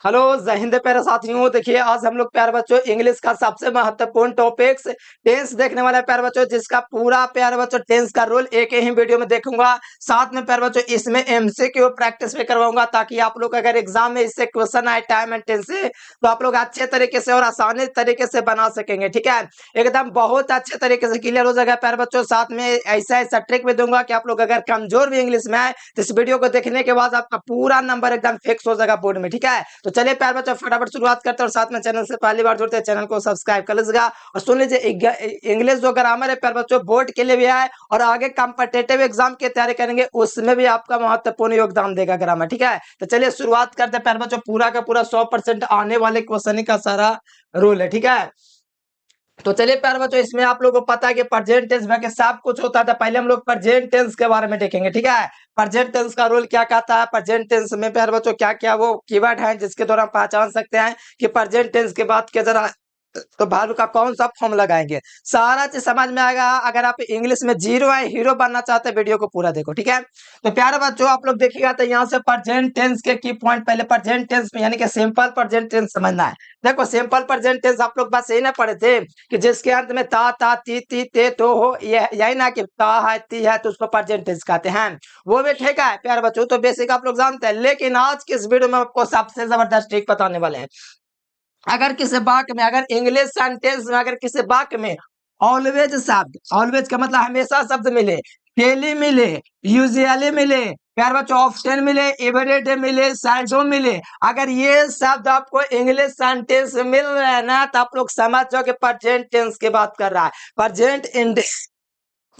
Hello जय हिंद प्यारे साथियों। देखिए आज हम लोग प्यारे बच्चों इंग्लिश का सबसे महत्वपूर्ण टॉपिक्स टेंस देखने वाला है प्यारे बच्चों, जिसका पूरा प्यारे बच्चों टेंस का रूल एक ही वीडियो में देखूंगा। साथ में प्यारे बच्चों इसमें एमसीक्यू प्रैक्टिस भी करवाऊंगा, ताकि आप लोग अगर एग्जाम में इससे क्वेश्चन आए टाइम एंड टेंस से तो आप लोग अच्छे तरीके से और आसानी तरीके से बना सकेंगे। ठीक है, एकदम बहुत अच्छे तरीके से क्लियर हो जाएगा प्यारे बच्चों। साथ में ऐसा ऐसा ट्रिक भी दूंगा कि आप लोग अगर कमजोर भी इंग्लिश में आए तो इस वीडियो को देखने के बाद आपका पूरा नंबर एकदम फिक्स हो जाएगा बोर्ड में। ठीक है, तो चलिए प्यार बच्चों फटाफट शुरुआत करते हैं, और साथ में चैनल से पहली बार जुड़ते हैं चैनल को सब्सक्राइब कर लीजिएगा। और सुन लीजिए इंग्लिश जो ग्रामर है प्यार बच्चों बोर्ड के लिए भी है, और आगे कॉम्पिटिटिव एग्जाम की तैयारी करेंगे उसमें भी आपका महत्वपूर्ण योगदान देगा ग्रामर। ठीक है, तो चलिए शुरुआत करते हैं प्यार बच्चों। पूरा का पूरा 100% आने वाले क्वेश्चन का सारा रूल है। ठीक है, तो चलिए प्यारे बच्चों इसमें आप लोगों को पता है कि प्रेजेंट टेंस में के सब कुछ होता था। पहले हम लोग प्रेजेंट टेंस के बारे में देखेंगे। ठीक है, प्रेजेंट टेंस का रूल क्या कहता है, प्रेजेंट टेंस में प्यारे बच्चों क्या क्या वो कीवर्ड हैं जिसके द्वारा हम पहचान सकते हैं कि प्रेजेंट टेंस के बाद के जरा तो भालू का कौन सा फॉर्म लगाएंगे, सारा चीज समझ में आएगा। अगर आप इंग्लिश में जीरो है हीरो बनना चाहते हैं वीडियो को पूरा देखो। ठीक है, तो प्यारे बच्चों आप लोग देखिएगा तो यहाँ से प्रेजेंट टेंस के की पॉइंट, पहले प्रेजेंट टेंस में यानी कि सिंपल प्रेजेंट टेंस समझना है। देखो सिंपल प्रेजेंट टेंस आप लोग बस यही ना पढ़े थे कि जिसके अंत में ता ती ते तो हो, यही ना कि ता है ती है तो उसको प्रेजेंट टेंस कहते हैं। वो भी ठीक है प्यारे बच्चों, तो बेसिक आप लोग जानते हैं। लेकिन आज की इस वीडियो में आपको सबसे जबरदस्त ट्रिक बताने वाले हैं। अगर किसी वाक्य में, अगर इंग्लिश सेंटेंस में अगर किसी वाक्य में ऑलवेज शब्द, ऑलवेज का मतलब हमेशा शब्द मिले, डेली मिले, यूजुअली मिले, प्यार बच्चों ऑप्शन मिले, एवरीडे मिले, सैल्डो मिले, अगर ये शब्द आपको इंग्लिश सेंटेंस में मिल रहा है ना तो आप लोग समझ जाओ कि प्रेजेंट टेंस की बात कर रहा है।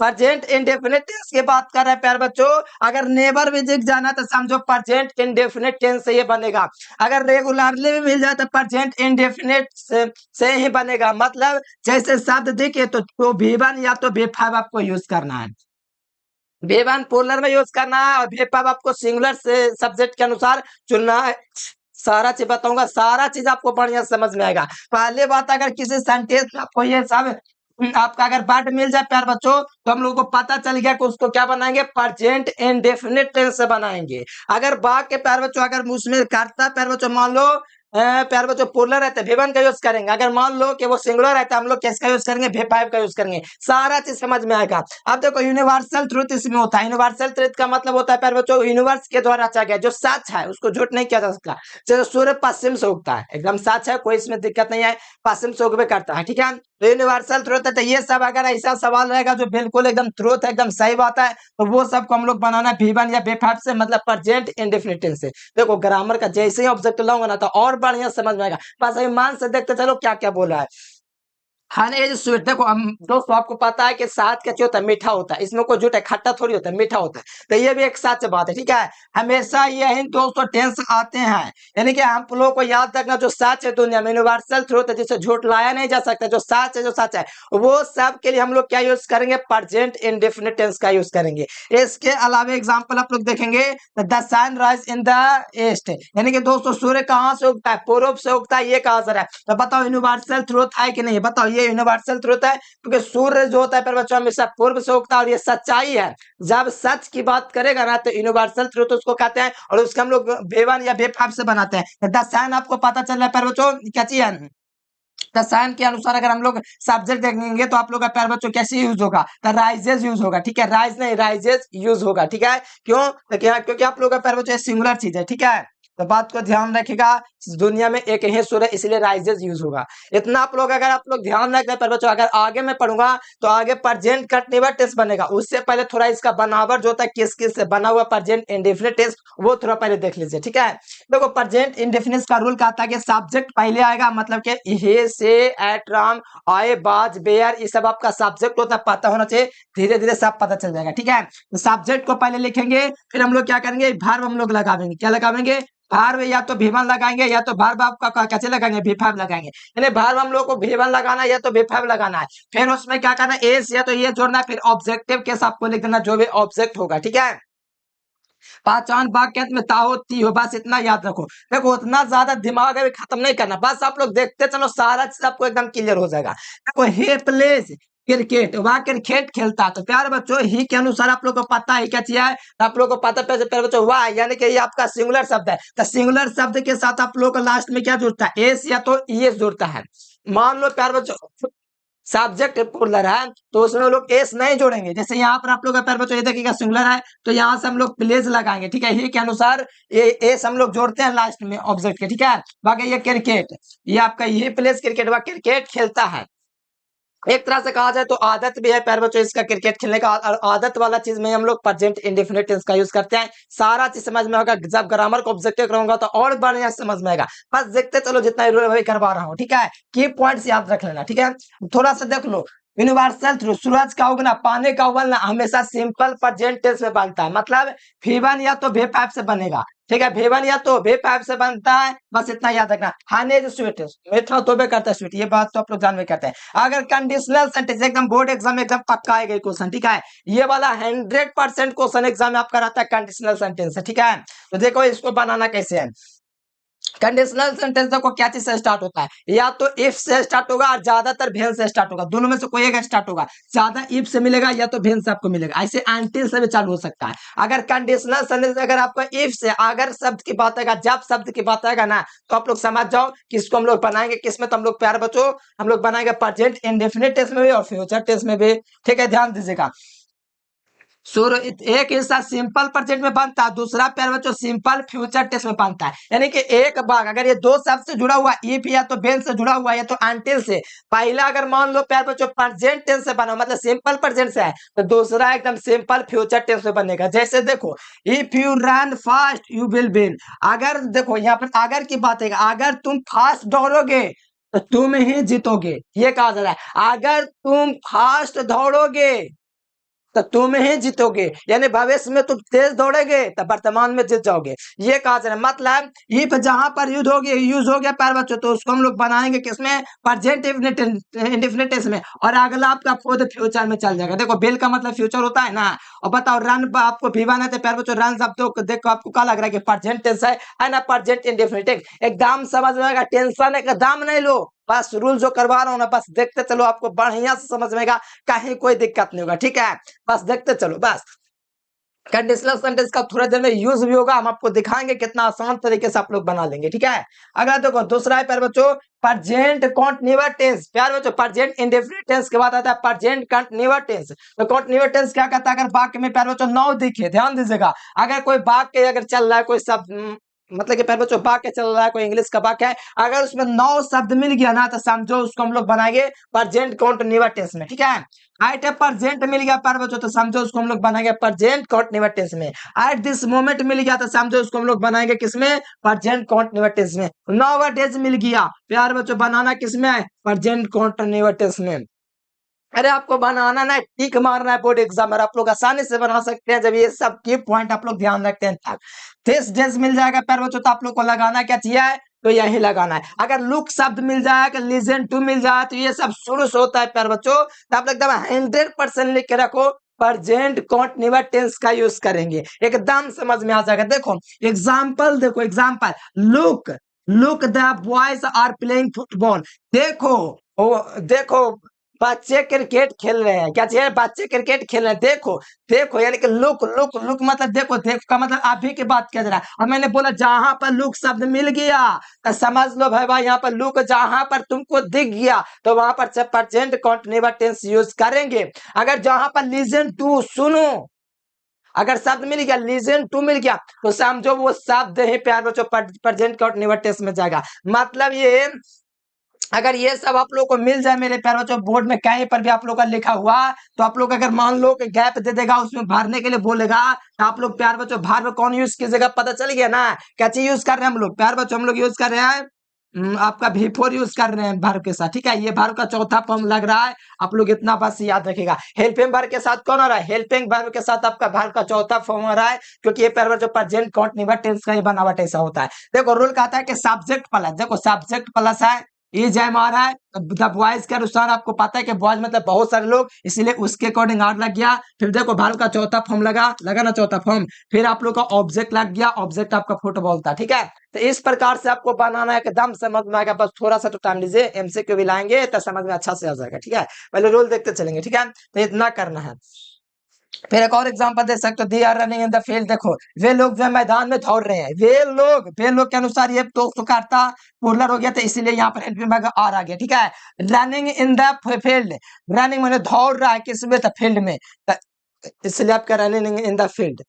प्रेजेंट इंडेफिनिट टेंस की बात कर रहे हैं प्यार बच्चों। अगर नेवर भी दिख जाना तो समझो प्रेजेंट इंडेफिनिट टेंस से ये बनेगा। अगर रेगुलरली भी मिल जाए तो प्रेजेंट इंडेफिनिट से ही बनेगा। मतलब जैसे शब्द दिखे तो V1 या तो V5 आपको यूज करना है, V1 पोलर में यूज करना है, और V5 आपको सिंगुलर से सब्जेक्ट के अनुसार चुनना है। सारा चीज बताऊंगा, सारा चीज आपको बढ़िया समझ में आएगा। पहले बात, अगर किसी सेंटेंस में आपको ये सब आपका अगर वर्ड मिल जाए प्यार बच्चों तो हम लोगों को पता चल गया कि उसको क्या बनाएंगे, प्रेजेंट इंडेफिनिट टेंस से बनाएंगे। अगर बाग के प्यार बच्चों अगर उसमें करता प्यार बच्चों मान लो प्यार बच्चों पोलर रहता है V1 का यूज करेंगे। अगर मान लो कि वो सिंगुलर रहता है हम लोग किसका यूज करेंगे, V5 का यूज करेंगे। सारा चीज समझ में आएगा। अब देखो यूनिवर्सल ट्रुथ इसमें होता है। यूनिवर्सल ट्रुथ का मतलब होता है प्यार बच्चों यूनिवर्स के द्वारा रचा गया जो सच है उसको झूठ नहीं किया जा सकता। जैसे सूर्य पश्चिम से उगता है, एकदम सच है, कोई इसमें दिक्कत नहीं है, पश्चिम से उगवे करता है। ठीक है, तो यूनिवर्सल ट्रुथ है। तो ये सब अगर ऐसा सवाल रहेगा जो बिल्कुल एकदम ट्रुथ है, एकदम सही बात है, तो वो सबको हम लोग बनाना V1 या V5 से, मतलब प्रेजेंट इंडेफिनिट टेंस से। देखो ग्रामर का जैसे ही ऑब्जेक्ट लाऊंगा ना तो और बढ़िया समझ में आएगा। बस अभी मान से देखते चलो क्या क्या बोला है। हाँ ये जो स्वीट, देखो हम दोस्तों आपको पता है कि शहद का जो होता है मीठा होता है, इसमें कोई झूठ है, खट्टा थोड़ी होता है, मीठा होता है। तो ये भी एक सच बात है। ठीक है, हमेशा यही दोस्तों टेंस आते हैं, यानी कि हम लोगों को याद रखना जो सच है दुनिया में यूनिवर्सल ट्रुथ है जिसे झूठ लाया नहीं जा सकता, जो सच है जो सच है वो सब के लिए हम लोग क्या यूज करेंगे, प्रेजेंट इंडेफिनिट टेंस का यूज करेंगे। इसके अलावा एग्जाम्पल आप लोग देखेंगे, the sun rise in the east, यानी कि दोस्तों सूर्य कहाँ से उगता है, पूर्व से उगता है, ये कहा जा रहा है। तो बताओ यूनिवर्सल ट्रुथ है कि नहीं, बताओ ये यूनिवर्सल ट्रुथ है, क्योंकि सूर्य जो होता है पर बच्चों हमेशा पूर्व से उगता है और ये सच्चाई है। जब सच की बात करेगा ना तो यूनिवर्सल ट्रुथ उसको कहते हैं, और उसको हम लोग V1 या V5 से बनाते हैं। द सन आपको पता चल रहा है पर बच्चों क्या चीज है, रसायन के अनुसार अगर हम लोग सब्जेक्ट देखेंगे तो आप लोग का प्यार बच्चों कैसे यूज होगा, तो राइजेस यूज होगा। ठीक है, राइज नहीं राइजेस यूज होगा। ठीक है, क्यों, क्योंकि आप लोग का प्यार बच्चों सिंगुलर चीज है। ठीक है, तो बात को ध्यान रखिएगा, दुनिया में एक ही सूर्य इसलिए राइजेस यूज होगा। इतना आप लोग अगर आप लोग ध्यान रखें पर बच्चों, अगर आगे मैं पढ़ूंगा तो आगे प्रेजेंट कंटीन्यूअस टेंस बनेगा, उससे पहले थोड़ा इसका बनावट जो होता है किस किस से बना हुआ प्रेजेंट इंडेफिनिट टेंस वो थोड़ा पहले देख लीजिए। ठीक है, देखो प्रेजेंट इंडेफिनिट का रूल कहता है कि सब्जेक्ट पहले आएगा, मतलब कि हे से एट राम आए बाज बेयर, ये सब आपका सब्जेक्ट होता है, पता होना चाहिए, धीरे धीरे सब पता चल जाएगा। ठीक है, तो सब्जेक्ट को पहले लिखेंगे, फिर हम लोग क्या करेंगे, वर्ब हम लोग लगाएंगे। क्या लगाएंगे, वर्ब या तो V1 लगाएंगे या तो वर्ब आपका कैसे लगाएंगे, V5 लगाएंगे। यानी वर्ब हम लोग को V1 लगाना है या तो V5 लगाना है। फिर उसमें क्या करना है, एस या तो ये जोड़ना है, फिर ऑब्जेक्टिव के साथ आपको लिख देना जो भी ऑब्जेक्ट होगा। ठीक है, पहचान वाक्य में ताओ ती हो, बस इतना याद रखो। देखो उतना ज्यादा दिमाग अभी खत्म नहीं करना, बस आप लोग देखते चलो, सारा चीज आपको एकदम क्लियर हो जाएगा। देखो हे प्लेस, क्रिकेट, वह क्रिकेट खेलता। तो प्यारे बच्चों ही के अनुसार आप लोग को पता है क्या चाहिए, तो आप लोग को पता है प्यारे बच्चों वाह, यानी कि ये आपका सिंगुलर शब्द है। तो सिंगुलर शब्द के साथ आप लोग को लास्ट में क्या जुड़ता है, एस या तो ईएस जुड़ता है। मान लो प्यारे बच्चों सब्जेक्ट प्लूरल है तो उसमें लोग एस नहीं जोड़ेंगे। जैसे यहाँ पर आप लोग का प्यारे बच्चों ये देखिएगा सिंगुलर है तो यहाँ से हम लोग प्लेस लगाएंगे, ठीक है। ही के अनुसार ये एस हम लोग जोड़ते हैं लास्ट में ऑब्जेक्ट के, ठीक है। बाकी ये क्रिकेट, ये आपका ये प्लेस क्रिकेट, वह क्रिकेट खेलता है। एक तरह से कहा जाए तो आदत भी है प्यारे बच्चों इसका क्रिकेट खेलने का, और आदत वाला चीज में हम लोग प्रेजेंट इंडेफिनिट टेंस का यूज करते हैं। सारा चीज समझ में होगा, जब ग्रामर को ऑब्जेक्टिव करूंगा तो और बढ़िया समझ में आएगा। बस देखते चलो, जितना वही करवा रहा हूँ, ठीक है। की पॉइंट्स याद रख लेना, ठीक है। थोड़ा सा देख लो, यूनिवर्सल थ्रू, सूरज का उगना, पानी का उबलना हमेशा सिंपल प्रेजेंट टेंस में बनता है। मतलब V1 या तो V5 से बनेगा, ठीक है। V1 या तो V5 से बनता है, बस इतना याद रखना। हनी इज स्वीट, मीठा तो बे करता है स्वीट, ये बात तो आप लोग जानवे करते हैं। अगर कंडीशनल सेंटेंस एकदम बोर्ड एग्जाम में एकदम पक्का आएगा क्वेश्चन, ठीक है। ये वाला 100% क्वेश्चन एग्जाम में आपका रहता है कंडीशनल सेंटेंस, ठीक है। तो देखो इसको बनाना कैसे है। कंडीशनल सेंटेंस देखो क्या चीज से स्टार्ट होता है, या तो इफ से स्टार्ट होगा और ज्यादातर भेन से स्टार्ट होगा, दोनों में से कोई एक स्टार्ट होगा। ज्यादा इफ से मिलेगा या तो भेन से आपको मिलेगा, ऐसे एंटिल से भी चालू हो सकता है। अगर कंडीशनल सेंटेंस अगर आपका इफ से अगर शब्द की बात आएगा, जब शब्द की बात आएगा ना, तो आप लोग समझ जाओ किसको हम लोग बनाएंगे, किसमें, तो हम लोग प्यारे बच्चों हम लोग बनाएंगे प्रेजेंट इंडेफिनिट टेंस में भी और फ्यूचर टेंस में भी, ठीक है। ध्यान दीजिएगा। शुरू एक हिस्सा सिंपल प्रेजेंट में बनता है, दूसरा प्यारे बच्चों सिंपल फ्यूचर टेंस में बनता है। यानी कि एक भाग अगर ये दो शब्द से जुड़ा हुआ, इफ या तो बेन से जुड़ा हुआ या तो अंटिल से, पहला अगर मान लो प्यारे बच्चों प्रेजेंट टेंस से बना मतलब सिंपल प्रेजेंट से है, तो दूसरा एकदम सिंपल फ्यूचर टेंस में बनेगा। जैसे देखो, if you run fast you will win. अगर देखो यहाँ पर अगर की बात है, अगर तुम फास्ट दौड़ोगे तो तुम ही जीतोगे, ये कहा जा रहा है। अगर तुम फास्ट दौड़ोगे तो तुम ही जीतोगे, यानी भविष्य में तुम तेज दौड़ेगे तो वर्तमान में जीत जाओगे, ये कहा जा रहा है। मतलब इफ जहां पर यूज हो गया प्यारे बच्चों, तो उसको हम लोग बनाएंगे किसमें, प्रेजेंट इंडेफिनिट टेंस में, और अगला आपका खुद फ्यूचर में चल जाएगा। देखो बिल का मतलब फ्यूचर होता है ना। और बताओ रन आपको V1 है तो प्यारे बच्चों रन शब्द तो देखो आपको क्या लग रहा है कि प्रेजेंट टेंस है ना, प्रेजेंट इंडेफिनिट। एकदम समझ में आएगा, टेंशन एकदम नहीं लो, बस रूल जो करवा रहा हूँ ना बस देखते चलो, आपको बढ़िया से समझ में आएगा, कहीं कोई दिक्कत नहीं होगा, ठीक है। बस देखते चलो बस। कंडीशनल सेंटेंस का थोड़ा देर में यूज भी होगा, हम आपको दिखाएंगे कितना आसान तरीके से आप लोग बना लेंगे, ठीक है। अगर देखो दूसरा है प्यारे बच्चों प्रेजेंट कंटीन्यूअस टेंस। प्यारे बच्चों प्रेजेंट इंडेफिनिट टेंस के बाद आता है प्रेजेंट कंटीन्यूअस टेंस। तो कंटीन्यूअस टेंस क्या कहता है, अगर वाक्य में प्यारे बच्चों नाउ दिखे, ध्यान दीजिएगा, अगर कोई वाक्य अगर चल रहा है, कोई शब्द मतलब कि प्यारे बच्चों वाक्य चल रहा है, कोई इंग्लिश का वाक्य है, अगर उसमें 9 शब्द मिल गया ना, तो समझो उसको हम लोग बनाएंगे प्रेजेंट कंटीन्यूअस टेंस में, ठीक है। एट ए प्रेजेंट मिल गया प्यारे बच्चों, तो समझो उसको हम लोग बनाएंगे प्रेजेंट कंटीन्यूअस टेंस में। एट दिस मोमेंट मिल गया तो समझो उसको हम लोग बनाएंगे किसमें, प्रेजेंट कंटीन्यूअस टेंस में। नाउ डेज मिल गया प्यारे बच्चों, बनाना किसमें, प्रेजेंट कंटीन्यूअस टेंस में। अरे आपको बनाना ना टिक मारना है बोर्ड एग्जाम में, आप लोग आसानी से बना सकते हैं जब ये सब की पॉइंट आप लोग ध्यान रखते हैं तब। दिस डेज मिल जाएगा प्यारे बच्चों, तो आप लोग को लगाना क्या चाहिए, तो यही लगाना है। अगर लुक शब्द मिल जाए, लिजन टू मिल जाए, तो ये सब शुरू से होता है प्यारे बच्चों, तो आप लोग एकदम 100% लिख के रखो, प्रेजेंट कंटीन्यूअस टेंस का यूज करेंगे, एकदम समझ में आ जाएगा। देखो एग्जाम्पल, देखो example, look look the boys are playing football. देखो ओ देखो बच्चे क्रिकेट खेल रहे हैं, क्या चाहिए, बच्चे क्रिकेट खेल रहे हैं। देखो देखो यानी कि लुक लुक लुक मतलब देखो, देख का मतलब अभी की बात किया जा रहा है। और मैंने बोला जहां पर लुक शब्द मिल गया तो समझ लो भाई यहाँ पर लुक जहां पर तुमको दिख गया तो वहां पर प्रेजेंट कंटीन्यूअस टेंस यूज करेंगे। अगर जहां पर लिसन टू, सुनो, अगर शब्द मिल गया, लिसन टू मिल गया, तो समझो वो शब्द ही प्यार बच्चों प्रेजेंट कंटीन्यूअस टेंस में जाएगा। मतलब ये अगर ये सब आप लोग को मिल जाए मेरे प्यारे बच्चों, बोर्ड में कहीं पर भी आप लोग का लिखा हुआ, तो आप लोग अगर मान लो कि गैप दे देगा उसमें भरने के लिए बोलेगा, तो आप लोग प्यारे बच्चों भार कौन यूज कीजिएगा, पता चल गया ना क्या चीज यूज कर रहे हैं हम लोग। प्यारे बच्चों हम लोग यूज कर रहे हैं आपका V4 यूज कर रहे हैं भार के साथ, ठीक है। ये भार का चौथा फॉर्म लग रहा है, आप लोग इतना बस याद रखिएगा। हेल्पिंग वर्ब के साथ कौन आ रहा है, हेल्पिंग वर्ब के साथ आपका भार का चौथा फॉर्म आ रहा है, क्योंकि ये प्यारे बच्चों प्रेजेंट कंटीन्यूअस टेंस का बनावट ऐसा होता है। देखो रूल कहता है कि सब्जेक्ट प्लस, देखो सब्जेक्ट प्लस है, ये जय मारा है, द बॉयज के अनुसार आपको पता है कि बॉयज मतलब बहुत सारे लोग, इसलिए उसके अकॉर्डिंग आर लग गया। फिर देखो भाल का चौथा फॉर्म लगा ना चौथा फॉर्म, फिर आप लोग का ऑब्जेक्ट लग गया, ऑब्जेक्ट आपका फुटबॉल था, ठीक है। तो इस प्रकार से आपको बनाना है, एकदम समझ में आएगा। बस थोड़ा सा तो टाइम लीजिए, एमसीक्यू भी लाएंगे तो समझ में अच्छा से आ जाएगा। ठीक है, पहले रूल देखते चलेंगे। ठीक है, तो इतना करना है। फिर एक और एग्जांपल दे सकते हो, they are running in the field. देखो वे लोग जो मैदान में दौड़ रहे हैं, वे लोग के अनुसार ये तो करता पुलर हो गया, तो इसीलिए यहाँ पर हेल्पिंग वर्ब आर आ गया। ठीक है, running in the field, running मैंने दौड़ रहा है किस में, तो फील्ड में, तो इसलिए आपका रनिंग इन द फील्ड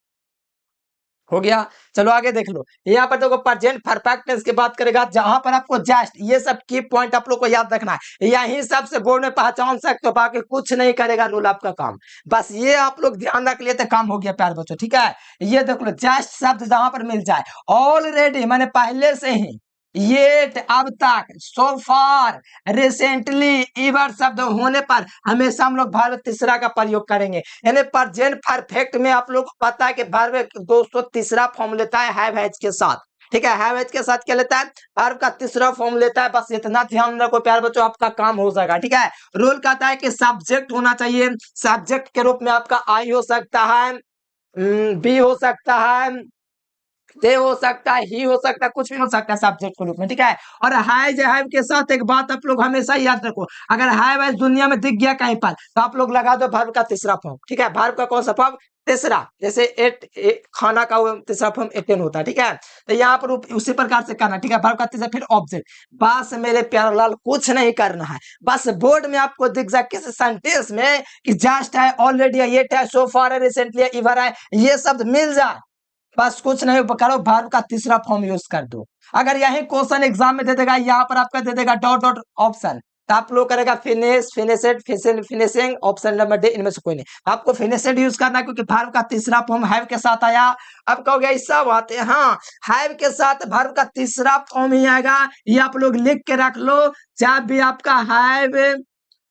हो गया। चलो आगे देख लो, यहाँ पर देखो प्रेजेंट परफेक्ट टेंस की बात करेगा, जहां पर आपको जस्ट ये सब की पॉइंट आप लोग को याद रखना है, यही सबसे बोर्ड में पहचान सकते हो, बाकी कुछ नहीं करेगा रूल आपका काम। बस ये आप लोग ध्यान रख लिए तो काम हो गया प्यार बच्चों। ठीक है, ये देख लो जस्ट शब्द जहां पर मिल जाए, ऑलरेडी मैंने पहले से ही, येट अब तक, सो फार, रिसेंटली, इवर शब्द होने पर हमेशा हम लोग वर्ब तीसरा का प्रयोग करेंगे। यानी प्रेजेंट परफेक्ट में आप लोग को पता है कि वर्ब दोस्तों तीसरा फॉर्म लेता है हैव हैज के साथ। ठीक है, हैव हैज के साथ क्या लेता है, वर्ब का तीसरा फॉर्म लेता है। बस इतना ध्यान रखो प्यार बच्चों, आपका काम हो जाएगा। ठीक है, रूल कहता है कि सब्जेक्ट होना चाहिए, सब्जेक्ट के रूप में आपका आई हो सकता है, बी हो सकता है, दे हो सकता है, ही हो सकता है, कुछ भी हो सकता है सब्जेक्ट के रूप में। ठीक है, और हैव के साथ एक बात आप लोग हमेशा याद रखो, अगर हैव दुनिया में दिख गया कहीं पर तो आप लोग लगा दो वर्ब का तीसरा फॉर्म। ठीक है, वर्ब का कौन सा फॉर्म, तीसरा, जैसे खाना का वो तीसरा फॉर्म एटेन होता है। ठीक है, तो यहाँ पर उसी प्रकार से करना। ठीक है, वर्ब का तीसरा, फिर ऑब्जेक्ट। बस मेरे प्यारे लाल कुछ नहीं करना है, बस बोर्ड में आपको दिख जाए किसी सेंटेंस में कि जस्ट है, ऑलरेडी है, येट है, सो फार है, रिसेंटली है, इवर है, ये शब्द मिल जाए, बस कुछ नहीं करो, वर्ब का तीसरा फॉर्म यूज कर दो। अगर यही क्वेश्चन एग्जाम में दे देगा, यहाँ पर आपका दे देगा डॉट डॉट ऑप्शन, तो आप लोग करेगा finish, finished, finishing, option number D, इनमें से कोई नहीं। आपको फिनिशेड यूज करना है क्योंकि वर्ब का तीसरा फॉर्म हैव के साथ आया। अब कहोगे ऐसा बात है, हाँ, हैव के साथ वर्ब का तीसरा फॉर्म ही आएगा, ये आप लोग लिख के रख लो। जब भी आपका हैव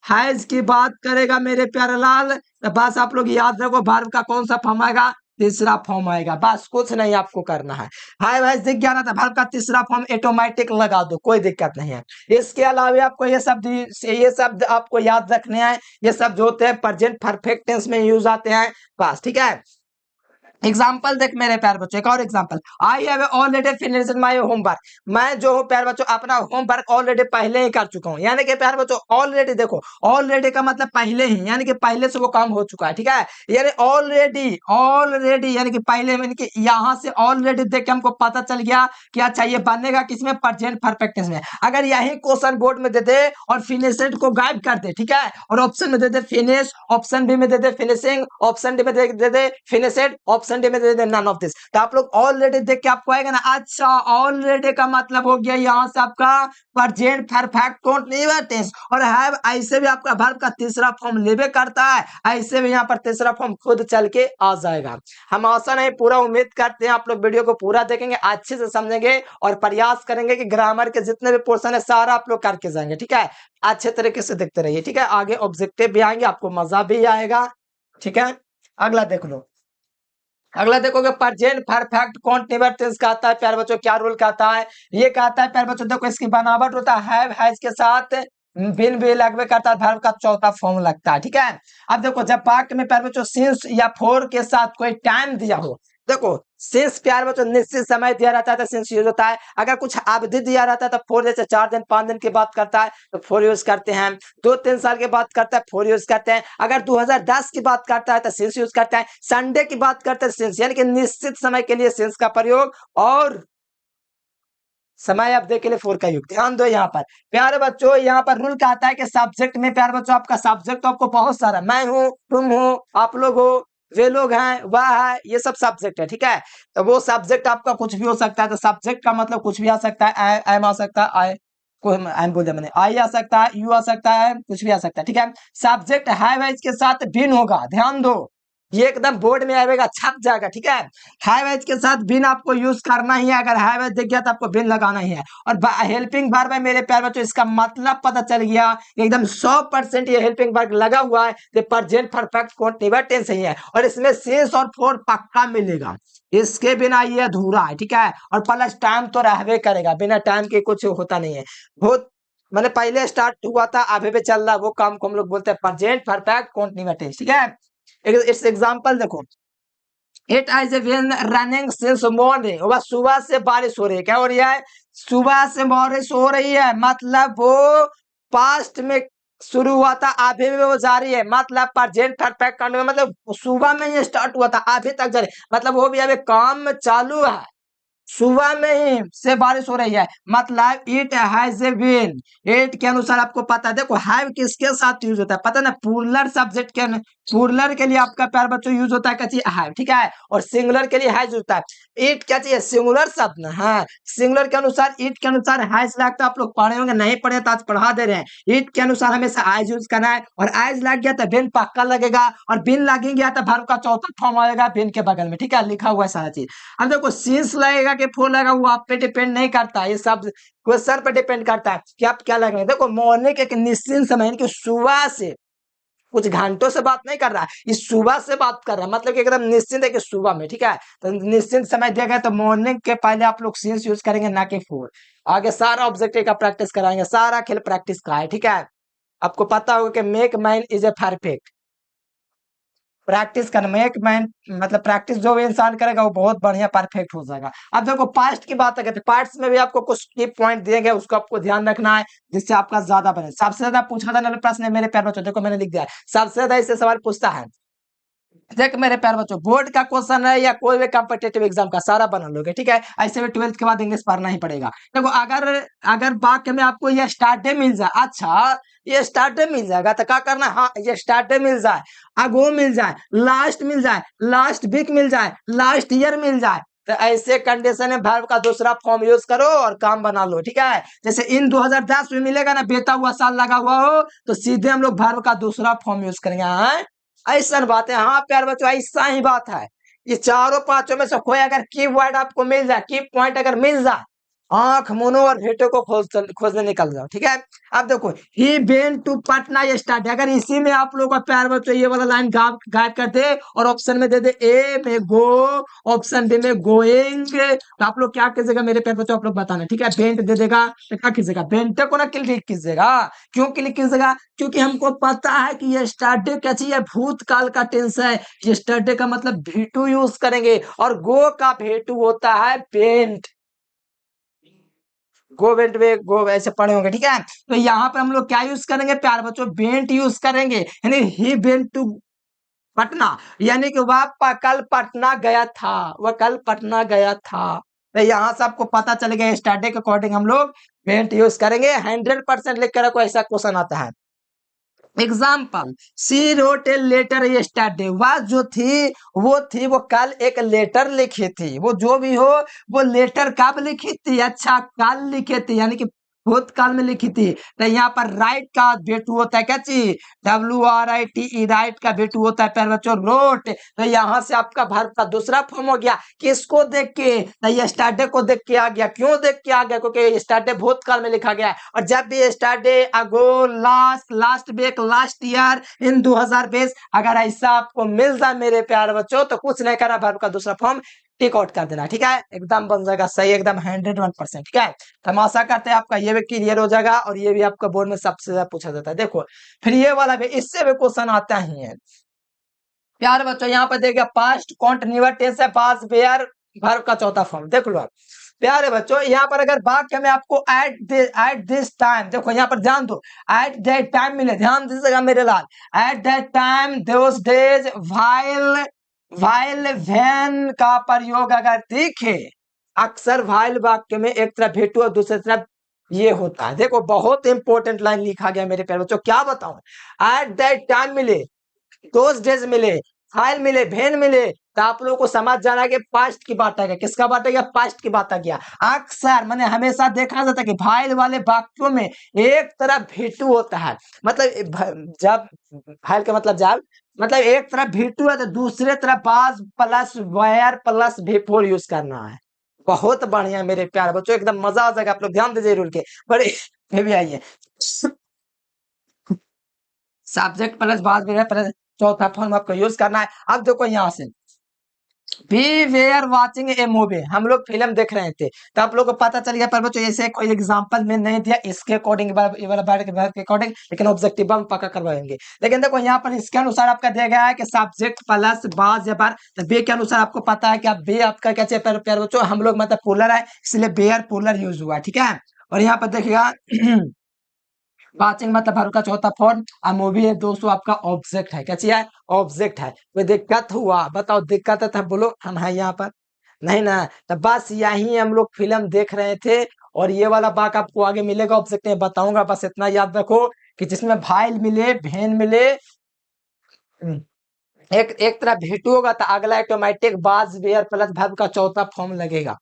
हैज की बात करेगा मेरे प्यारे लाल, तो बस आप लोग याद रखो वर्ब का कौन सा फॉर्म आएगा, तीसरा फॉर्म आएगा। बस कुछ नहीं आपको करना है, हाय भाई दिख गया ना, तो वर्ब का तीसरा फॉर्म ऑटोमेटिक लगा दो, कोई दिक्कत नहीं है। इसके अलावा आपको ये शब्द आपको याद रखने हैं, ये शब्द होते हैं प्रेजेंट परफेक्ट टेंस में यूज आते हैं। बस ठीक है, एग्जाम्पल देख मेरे प्यार बच्चों, एक और example, I have already finished my homework, मैं जो हूँ प्यार बच्चों अपना होमवर्क ऑलरेडी पहले ही कर चुका हूँ। यानी कि प्यार बच्चों ऑलरेडी, देखो ऑलरेडी का मतलब पहले ही, यानी कि पहले से वो काम हो चुका है। ठीक है, यानी ऑलरेडी, ऑलरेडी यानी कि पहले, यानी कि यहाँ से ऑलरेडी देख के हमको पता चल गया कि अच्छा ये बनेगा किसमें, प्रेजेंट परफेक्ट टेंस में। अगर यही क्वेश्चन बोर्ड में दे दे और फिनिश्ड को गायब कर दे, ठीक है, और ऑप्शन में दे दे फिनिश, ऑप्शन बी में दे दे फिनिशिंग, ऑप्शन डी में दे दे फिनिशेड, ऑप्शन डी में दे दे नन ऑफ दिस, तो आप लोग ऑलरेडी देख के आपको आएगा ना, अच्छा ऑलरेडी का मतलब हो गया यहाँ से आपका प्रेजेंट परफेक्ट कंटीन्यूअस टेंस, और हैव ऐसे भी आपका वर्ब का तीसरा फॉर्म लेवे करता है, ऐसे भी यहाँ पर तीसरा फॉर्म खुद चल के आ जाएगा। हम आशा नहीं पूरा उम्मीद करते हैं आप लोग वीडियो को पूरा देखेंगे, अच्छे से समझेंगे और प्रयास करेंगे कि ग्रामर के जितने भी पोर्शन है सारा आप लोग करके जाएंगे। ठीक है, अच्छे तरीके से देखते रहिए। ठीक है, आगे ऑब्जेक्टिव भी आएंगे, आपको मजा भी आएगा। ठीक है, अगला देख लो, अगला देखोगे प्रेजेंट परफेक्ट कंटीन्यूअस टेंस कहता है प्यारे बच्चों, क्या रूल कहता है, ये कहता है प्यारे बच्चों, देखो इसकी बनावट होता है हैव हैज के साथ बिन भी लगवे करता है, वर्ब का चौथा फॉर्म लगता है। ठीक है, अब देखो जब वाक्य में प्यारे बच्चों सिंस या फॉर के साथ कोई टाइम दिया हो, देखो सिंस प्यार बच्चों निश्चित समय दिया रहता है तो सिंस यूज होता है, अगर कुछ अवधि दिया रहता है तो फोर, जैसे 4 दिन 5 दिन की बात करता है तो फोर यूज करते हैं, 2-3 साल की बात करता है फोर यूज करते हैं, अगर 2010 की बात करता है तो सिंस यूज करता है, संडे की बात करते हैं सिंस, यानी कि निश्चित समय के लिए सिंस का प्रयोग, और समय अवधि के लिए फोर का युग। ध्यान दो यहाँ पर प्यारे बच्चों, यहाँ पर रूल कहता है कि सब्जेक्ट में प्यारे बच्चों आपका सब्जेक्ट तो आपको बहुत सारा, मैं हूँ, तुम हो, आप लोग हो, वे लोग हैं, वह है, ये सब सब्जेक्ट है। ठीक है, तो वो सब्जेक्ट आपका कुछ भी हो सकता है, तो सब्जेक्ट का मतलब कुछ भी आ सकता है, आई एम आ सकता है, आई कोई आई बोल दिया मैंने, आई आ सकता है, यू आ सकता है, कुछ भी आ सकता है। ठीक है, सब्जेक्ट हैव है इसके साथ बिन होगा, ध्यान दो ये एकदम बोर्ड में आएगा, छप जाएगा। ठीक है, हैव एज के साथ बिन आपको यूज करना ही है, अगर हैव एज दिख गया तो आपको बिन लगाना ही है, और हेल्पिंग वर्ब है मेरे प्यारे बच्चों, इसका मतलब पता चल गया एकदम 100% ये हेल्पिंग वर्ब लगा हुआ है, ये प्रेजेंट परफेक्ट कंटीन्यूअस टेंस ही है, और इसमें सिंस और फोर पक्का मिलेगा, इसके बिना ये अधूरा है। ठीक है, और प्लस टाइम तो रहवे करेगा, बिना टाइम के कुछ होता नहीं है, बहुत मैंने पहले स्टार्ट हुआ था अभी भी चल रहा है, वो काम को हम लोग बोलते हैं प्रेजेंट परफेक्ट कंटीन्यूअस टेंस। ठीक है, इट्स एग्जांपल देखो, it has been running since morning, वह सुबह से बारिश हो रही है। क्या हो रही है? सुबह से बारिश हो रही है, मतलब वो पास्ट में शुरू हुआ था, अभी भी वो जारी है। मतलब प्रेजेंट परफेक्ट कंडीशन, मतलब सुबह में ये स्टार्ट हुआ था, अभी तक जारी, मतलब वो भी अभी काम चालू है। सुबह में ही से बारिश हो रही है, मतलब इट हैज बीन। इट के अनुसार आपको पता है, देखो हैव किसके साथ यूज होता है पता है ना, प्लूरल सब्जेक्ट के, प्लूरल के लिए आपका प्यार बच्चों यूज होता है क्या चीज? हैव, ठीक है। और सिंगुलर के लिए हैज होता है। इट क्या चाहिए? सिंगुलर शब्द ना, हाँ। सिंगुलर के अनुसार, इट के अनुसार हैज लगता है, आप लोग पढ़े होंगे, नहीं पढ़े तो आज पढ़ा दे रहे हैं। इट के अनुसार हमेशा आइज यूज करना है, और आइज लग गया तो बिन पक्का लगेगा, और बिन लगेगा तो वर्ब का चौथा फॉर्म आएगा बिन के बगल में, ठीक है, लिखा हुआ है सारा चीज। अब देखो सिंस लगेगा कि फोर लगेगा, वो आप पे डिपेंड नहीं करता, ये सब क्वेश्चन पे डिपेंड करता है कि आप क्या लगेगा। देखो मॉर्निंग एक निश्चित समय, यानी कि सुबह से, कुछ घंटों से बात नहीं कर रहा है, इस सुबह से बात कर रहा है, मतलब कि एकदम निश्चिंत है कि सुबह में, ठीक है। तो निश्चिंत समय दिया गया तो मॉर्निंग के पहले आप लोग सिंस यूज करेंगे, ना कि फोर। आगे सारा ऑब्जेक्टिव का प्रैक्टिस कराएंगे, सारा खेल प्रैक्टिस का है, ठीक है। आपको पता होगा कि make man is a perfect, practice करना, मेक मैन मतलब प्रैक्टिस जो भी इंसान करेगा वो बहुत बढ़िया परफेक्ट हो जाएगा। अब देखो पास्ट की बात है, पार्ट्स में भी आपको कुछ की पॉइंट दिए गए, उसको आपको ध्यान रखना है, जिससे आपका ज्यादा बने। सबसे ज्यादा पूछा जाने वाला प्रश्न है मेरे प्यारे बच्चों, देखो मैंने लिख दिया है, सबसे ज्यादा इससे सवाल पूछता है। देख मेरे प्यारे बच्चों, बोर्ड का क्वेश्चन है या कोई भी कॉम्पिटेटिव एग्जाम का, सारा बना लोगे, ठीक है। ऐसे में 12th के बाद इंग्लिश पढ़ना ही पड़ेगा। देखो अगर अगर वाक्य में आपको ये स्टार्ट डे मिल जाए, अच्छा ये स्टार्ट डे मिल जाएगा तो क्या करना है? हाँ, ये स्टार्ट डे मिल जाए, अगो मिल जाए, लास्ट मिल जाए, लास्ट वीक मिल जाए, लास्ट ईयर मिल जाए, तो ऐसे कंडीशन में वर्ब का दूसरा फॉर्म यूज करो और काम बना लो, ठीक है। जैसे इन 2010 में मिलेगा ना, बीता हुआ साल लगा हुआ हो, तो सीधे हम लोग वर्ब का दूसरा फॉर्म यूज करेंगे। हाँ ऐसा बात है, हाँ प्यार बच्चों ऐसा ही बात है। ये चारों पांचों में से कोई अगर की वर्ड आपको मिल जाए, की पॉइंट अगर मिल जाए, आंख मुनो और भेटो को खोजने निकल जाओ, ठीक है। अब देखो ही बेन टू पटना ये स्टार्ट है, अगर इसी में आप लोगों का प्यार बच्चों ये वाला लाइन गायब कर दे और ऑप्शन में दे दे ए में गो, ऑप्शन बी में गोइंग, तो आप लोग क्या कीजिएगा मेरे प्यार बच्चों, आप लोग बताना, ठीक है। बेंट दे देगा तो क्या कीजिएगा? बेंटे को ना क्लिक कीजिएगा। क्यों क्लिक कीजिएगा? क्योंकि हमको पता है कि ये स्टार्टे क्या चाहिए, भूतकाल का टेंस है। ये स्टार्टे का मतलब भेटू यूज करेंगे, और गो का भेटू होता है बेंट। गो बेंट वे गो ऐसे पढ़े होंगे, ठीक है। तो यहाँ पर हम लोग क्या यूज करेंगे प्यार बच्चों? बेंट यूज करेंगे, यानी ही बेंट टू पटना, यानी कि वह कल पटना गया था, वह कल पटना गया था। तो यहाँ से आपको पता चल गया स्टार्टे के अकॉर्डिंग हम लोग बेंट यूज करेंगे। 100% लिख कर रखो, ऐसा क्वेश्चन आता है। Example, she wrote a letter yesterday, वह जो थी वो कल एक लेटर लिखी थी, वो जो भी हो वो लेटर कब लिखी थी? अच्छा कल लिखी थी, यानी कि भूतकाल में लिखी थी। तो यहाँ पर राइट का बेटू होता है क्या चीज? WRITE, राइट का बेटू होता है प्यारे बच्चों रोट। तो यहाँ से आपका भारत का दूसरा फॉर्म हो गया, किसको देख के? तो यस्टरडे को देख के आ गया। क्यों देख के आ गया? क्योंकि यस्टरडे भूतकाल में लिखा गया है, और जब भी yesterday, ago, last, last week, last year, in 2020, अगर ऐसा आपको मिल जाए मेरे प्यारे बच्चों, तो कुछ नहीं करना, वर्ब का दूसरा फॉर्म टिक आउट कर देना, ठीक है। एकदम बन जाएगा सही, एकदम 101%, ठीक है। तो हम आशा करते हैं आपका ये भी क्लियर हो जाएगा, और ये भी आपका बोर्ड में सबसे ज्यादा पूछा जाता है। देखो फिर ये वाला भी, इससे भी क्वेश्चन आता ही है प्यारे बच्चों। यहाँ पर देखिए पास्ट कॉन्टिन्यूअस टेंस है, पास्ट वेयर वर्ब का चौथा फॉर्म, देख लो आप प्यारे बच्चों। यहाँ पर अगर वाक्य में आपको एट दिस टाइम, देखो यहाँ पर ध्यान दो, एट दैट टाइम मिले, ध्यान दीजिएगा मेरे लाल, at that time, those days, while, while, when का प्रयोग अगर दिखे, अक्सर व्हाइल वाक्य में एक तरफ भेटू और दूसरी तरफ ये होता है। देखो बहुत इंपॉर्टेंट लाइन लिखा गया मेरे प्यारे बच्चों, क्या बताऊं। एट दैट टाइम मिले, दोस डेज मिले, फाइल मिले, भेन मिले, तो आप लोगों को समझ जाना है कि पास्ट की बात आ गया। किसका बात आ गया? पास्ट की बात आ गया। अक्सर मैंने हमेशा देखा जाता है कि फाइल वाले वाक्यों में एक तरफ भेटू होता है, मतलब जब फाइल का मतलब जब, मतलब एक तरफ भेटू है तो दूसरे तरफ बाज प्लस वायर प्लस भेफोर यूज करना है। बहुत बढ़िया मेरे प्यार बच्चों, एकदम मजा आ जाएगा, आप लोग ध्यान दीजिए रूल के। बड़े ये भी आइए, सब्जेक्ट प्लस बाद में प्लस चौथा फॉर्म आपको यूज करना है। अब देखो यहाँ से we were watching a movie, हम लोग फिल्म देख रहे थे। तो आप लोग को पता चल गया पर बच्चों, ऐसे कोई एग्जांपल में नहीं दिया इसके अकॉर्डिंग, ये वाला वर्ड के अकॉर्डिंग, लेकिन ऑब्जेक्टिव हम पक्का करवाएंगे। लेकिन देखो यहाँ पर इसके अनुसार आपका दिया गया है कि सब्जेक्ट प्लस बाज या बार, तो बे के अनुसार आपको पता है कि आप बे आपका क्या चाहिए प्यार बच्चों, हम लोग मतलब पोलर है इसलिए बेयर पोलर यूज हुआ, ठीक है। और यहाँ पर देखिएगा वाचिंग मतलब वर्ब का चौथा फॉर्म, और मूवी है दोस्तों आपका ऑब्जेक्ट है, क्या चाहिए ऑब्जेक्ट है। कोई दिक्कत हुआ बताओ, दिक्कत है तब बोलो, हम है यहाँ पर नहीं ना। तो बस यही हम लोग फिल्म देख रहे थे, और ये वाला बात आपको आगे मिलेगा ऑब्जेक्ट में बताऊंगा, बस इतना याद रखो कि जिसमें भाईल मिले भेन मिले, एक एक तरह भेटू होगा तो अगला ऑटोमेटिक बाज वेयर प्लस वर्ब का चौथा फॉर्म लगेगा,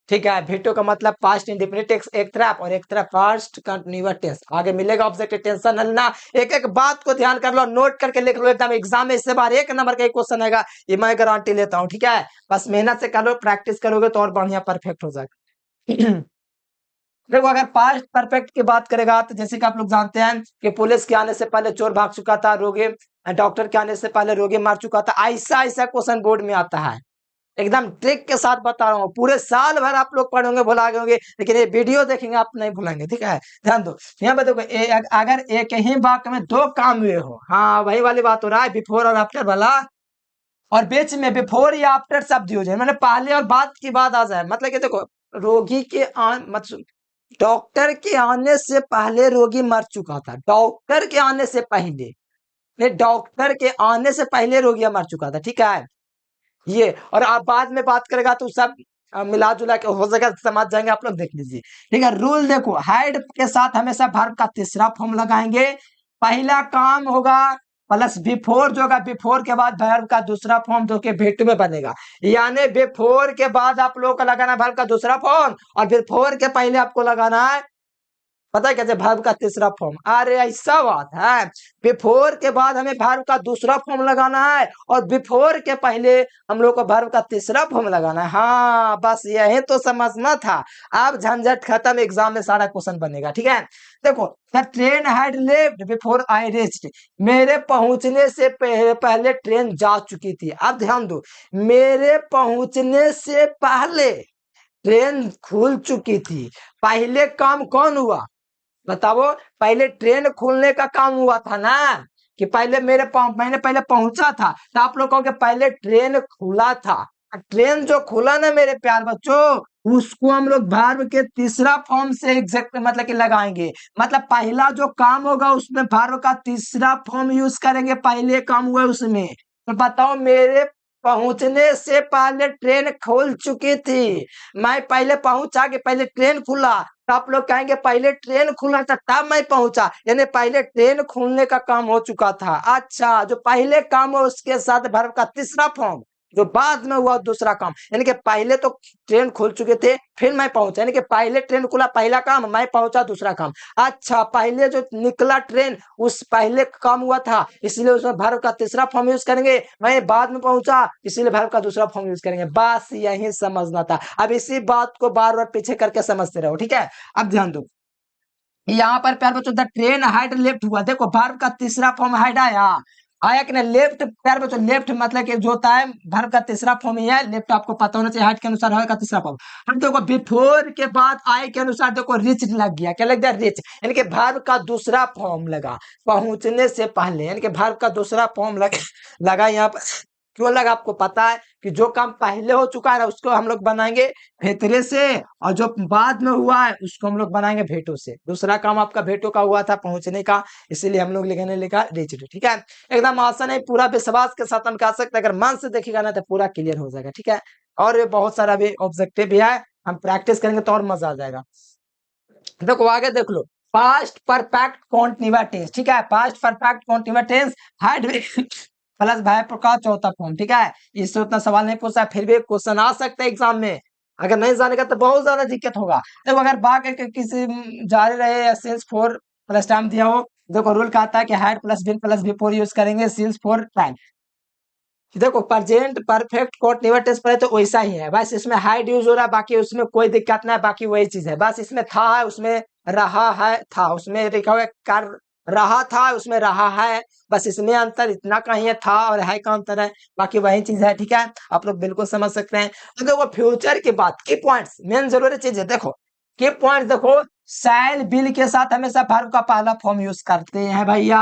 ठीक है। भेटो का मतलब पास्ट इंडेफिनिट एक तरफ, और एक तरफ पास्ट कंटिन्यूअस टेंस आगे मिलेगा ऑब्जेक्ट, टेंशन ना। एक एक बात को ध्यान कर लो, नोट करके लिख लो, एकदम एग्जाम में इससे बार एक नंबर का एक क्वेश्चन आएगा, ये मैं गारंटी लेता हूँ, ठीक है। बस मेहनत से कर लो, प्रैक्टिस करोगे तो और बढ़िया परफेक्ट हो जाएगा। देखो अगर पास्ट परफेक्ट की बात करेगा तो जैसे कि आप लोग जानते हैं कि पुलिस के आने से पहले चोर भाग चुका था, रोगी डॉक्टर के आने से पहले रोगी मर चुका था, ऐसा ऐसा क्वेश्चन बोर्ड में आता है। एकदम ट्रिक के साथ बता रहा हूँ, पूरे साल भर आप लोग पढ़ोगे भुला गए होंगे, लेकिन ये वीडियो देखेंगे आप नहीं भूलेंगे, ठीक है। ध्यान दो, यहाँ पे देखो अगर एक ही वाक्य में दो काम हुए हो, हाँ वही वाली बात हो रहा है, बिफोर और आफ्टर वाला, और बीच में बिफोर या आफ्टर शब्द यूज है, मतलब पहले और बाद की बात आ जाए, मतलब कि देखो रोगी के मतलब डॉक्टर के आने से पहले रोगी मर चुका था, डॉक्टर के आने से पहले नहीं, डॉक्टर के आने से पहले रोगी मर चुका था, ठीक है। ये और आप बाद में बात करेगा तो सब मिला जुला के हो जाएगा, समझ जाएंगे आप लोग, देख लीजिए, ठीक है। रूल देखो, हैड के साथ हमेशा वर्ब का तीसरा फॉर्म लगाएंगे, पहला काम होगा प्लस बिफोर, जो होगा बिफोर के बाद वर्ब का दूसरा फॉर्म जो कि भेटू में बनेगा, यानी बिफोर के बाद आप लोगों को लगाना वर्ब का दूसरा फॉर्म, और बिफोर के पहले आपको लगाना है, पता है कैसे, वर्ब का तीसरा फॉर्म। अरे ऐसा बात है, बिफोर के बाद हमें वर्ब का दूसरा फॉर्म लगाना है, और बिफोर के पहले हम लोग को वर्ब का तीसरा फॉर्म लगाना है, हाँ बस यही तो समझना था। अब झंझट खत्म, एग्जाम में सारा क्वेश्चन बनेगा, ठीक है। देखो, the train had left before I reached, मेरे पहुंचने से पहले ट्रेन जा चुकी थी। अब ध्यान दो, मेरे पहुंचने से पहले ट्रेन खुल चुकी थी, पहले काम कौन हुआ बताओ, पहले ट्रेन खुलने का काम हुआ था ना, कि पहले मैंने पहले पहुंचा था, तो आप लोग कहोगे पहले ट्रेन खुला था। ट्रेन जो खुला ना मेरे प्यार बच्चों, उसको हम लोग वर्ब के तीसरा फॉर्म से एग्जैक्ट मतलब कि लगाएंगे, मतलब पहला जो काम होगा उसमें वर्ब का तीसरा फॉर्म यूज करेंगे, पहले काम हुआ उसमें। तो बताओ, मेरे पहुंचने से पहले ट्रेन खुल चुकी थी, मैं पहले पहुंचा कि पहले ट्रेन खुला, तो आप लोग कहेंगे पहले ट्रेन खुला था तब मैं पहुंचा, यानी पहले ट्रेन खुलने का काम हो चुका था। अच्छा, जो पहले काम हो उसके साथ वर्ब का तीसरा फॉर्म, जो बाद में हुआ दूसरा काम, यानी कि पहले तो ट्रेन खुल चुके थे फिर मैं पहुंचा, यानी कि पहले ट्रेन खुला पहला काम, मैं पहुंचा दूसरा काम। अच्छा, पहले जो निकला ट्रेन उस पहले काम हुआ था, इसलिए उसमें वर्ब का तीसरा फॉर्म यूज करेंगे, मैं बाद में पहुंचा इसलिए वर्ब का दूसरा फॉर्म यूज करेंगे, बस यही समझना था। अब इसी बात को बार बार पीछे करके समझते रहो, ठीक है। अब ध्यान दो, यहाँ पर प्यार बच्चों द ट्रेन हाइड लेफ्ट हुआ, देखो वर्ब का तीसरा फॉर्म हाइड आया, आया कि ना लेफ्ट, प्यार बच्चों लेफ्ट मतलब कि जो होता है वर्ब का तीसरा फॉर्म ही है लेफ्ट, आपको पता होना चाहिए, हाइड के अनुसार का तीसरा फॉर्म। हम देखो बिफोर के बाद आई के अनुसार देखो रिच लग गया, क्या लग गया रिच, यानी कि वर्ब का दूसरा फॉर्म लगा, पहुंचने से पहले, यानी कि वर्ब का दूसरा फॉर्म लगा यहाँ पर, क्यों लगा आपको पता है कि जो काम पहले हो चुका है ना उसको हम लोग बनाएंगे भेतरे से, और जो बाद में हुआ है उसको हम लोग बनाएंगे भेटो से। दूसरा काम आपका भेटो का हुआ था पहुंचने का, इसीलिए हम लोग लिखने लिखा रिच्ड, ठीक है। एकदम आसान है, पूरा विश्वास के साथ हम कह सकते हैं, अगर मन से देखिएगा ना तो पूरा क्लियर हो जाएगा, ठीक है। और बहुत सारा भी ऑब्जेक्टिव भी है, हम प्रैक्टिस करेंगे तो और मजा आ जाएगा। देखो आगे देख लो, पास्ट परफेक्ट कॉन्टिन्यूअस टेंस, ठीक है, past perfect continuous tense had plus verb का चौथा फॉर्म, ठीक है। इससे उतना सवाल नहीं पूछा, फिर भी क्वेश्चन आ सकता है एग्जाम में, अगर नहीं जानेगा तो बहुत ज्यादा दिक्कत होगा। देखो अगर बाकी किसी जारी रहे या सिंस फोर प्लस टाइम दिया हो, देखो रूल कहता है कि had plus been plus before use करेंगे सिंस फोर टाइम। देखो प्रेजेंट परफेक्ट कॉन्टिन्यूअस टेंस पर है तो वैसा ही है, बस इसमें हाइड यूज हो रहा है, बाकी उसमें कोई दिक्कत नहीं है, बाकी वही चीज है, बस इसमें था है उसमें रहा है था, उसमें लिखा हुआ है कर रहा था उसमें रहा है, बस इसमें अंतर इतना का ही है, था और है का अंतर है, बाकी वही चीज है। ठीक है, आप लोग बिल्कुल समझ सकते हैं। तो देखो फ्यूचर की बात, की पॉइंट्स मेन जरूरी चीज है। देखो की पॉइंट देखो, शैल बिल के साथ हमेशा वर्ब का पहला फॉर्म यूज करते हैं भैया।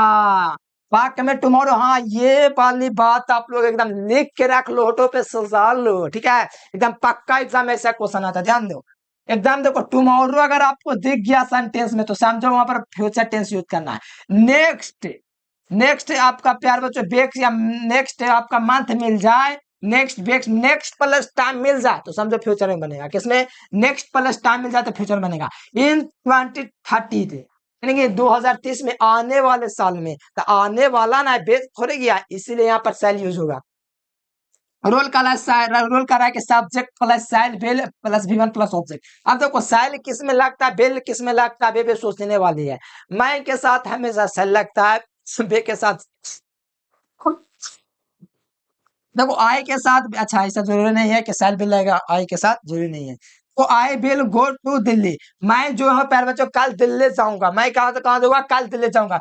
वाक्य में टुमारो, हाँ ये वाली बात आप लोग एकदम लिख के रख लो, होठों पे सजा लो। ठीक है, एकदम पक्का एग्जाम ऐसा क्वेश्चन आता है, ध्यान दो। एकदम देखो टुमारो अगर आपको दिख गया सेंटेंस में तो समझो वहां पर फ्यूचर टेंस यूज करना है। नेक्स्ट, नेक्स्ट आपका प्यार बच्चों बेक्स या नेक्स्ट आपका मंथ मिल जाए, नेक्स्ट बेक्स नेक्स्ट प्लस टाइम मिल जाए तो समझो फ्यूचर में बनेगा। किसमें? नेक्स्ट प्लस टाइम मिल जाए तो फ्यूचर बनेगा। इन 2030 यानी कि 2030 में, आने वाले साल में, तो आने वाला ना बेस थोड़े गया, इसीलिए यहाँ पर सेल यूज होगा। रोल का रोल कर रहा है कि subject plus shall be plus V1 plus object. अब देखो साइल किस में लगता है, बेल किस में लगता है, बे सोचने वाली है। मैं के साथ हमेशा सेल लगता है, बे के साथ देखो आई के साथ। अच्छा ऐसा जरूरी नहीं है कि सेल बिल लगेगा आई के साथ, जरूरी नहीं है। तो I will go to Delhi, मैं जो है प्यारे बच्चों कल दिल्ली जाऊंगा। मैं कहा से कहा दूंगा, कल दिल्ली जाऊंगा।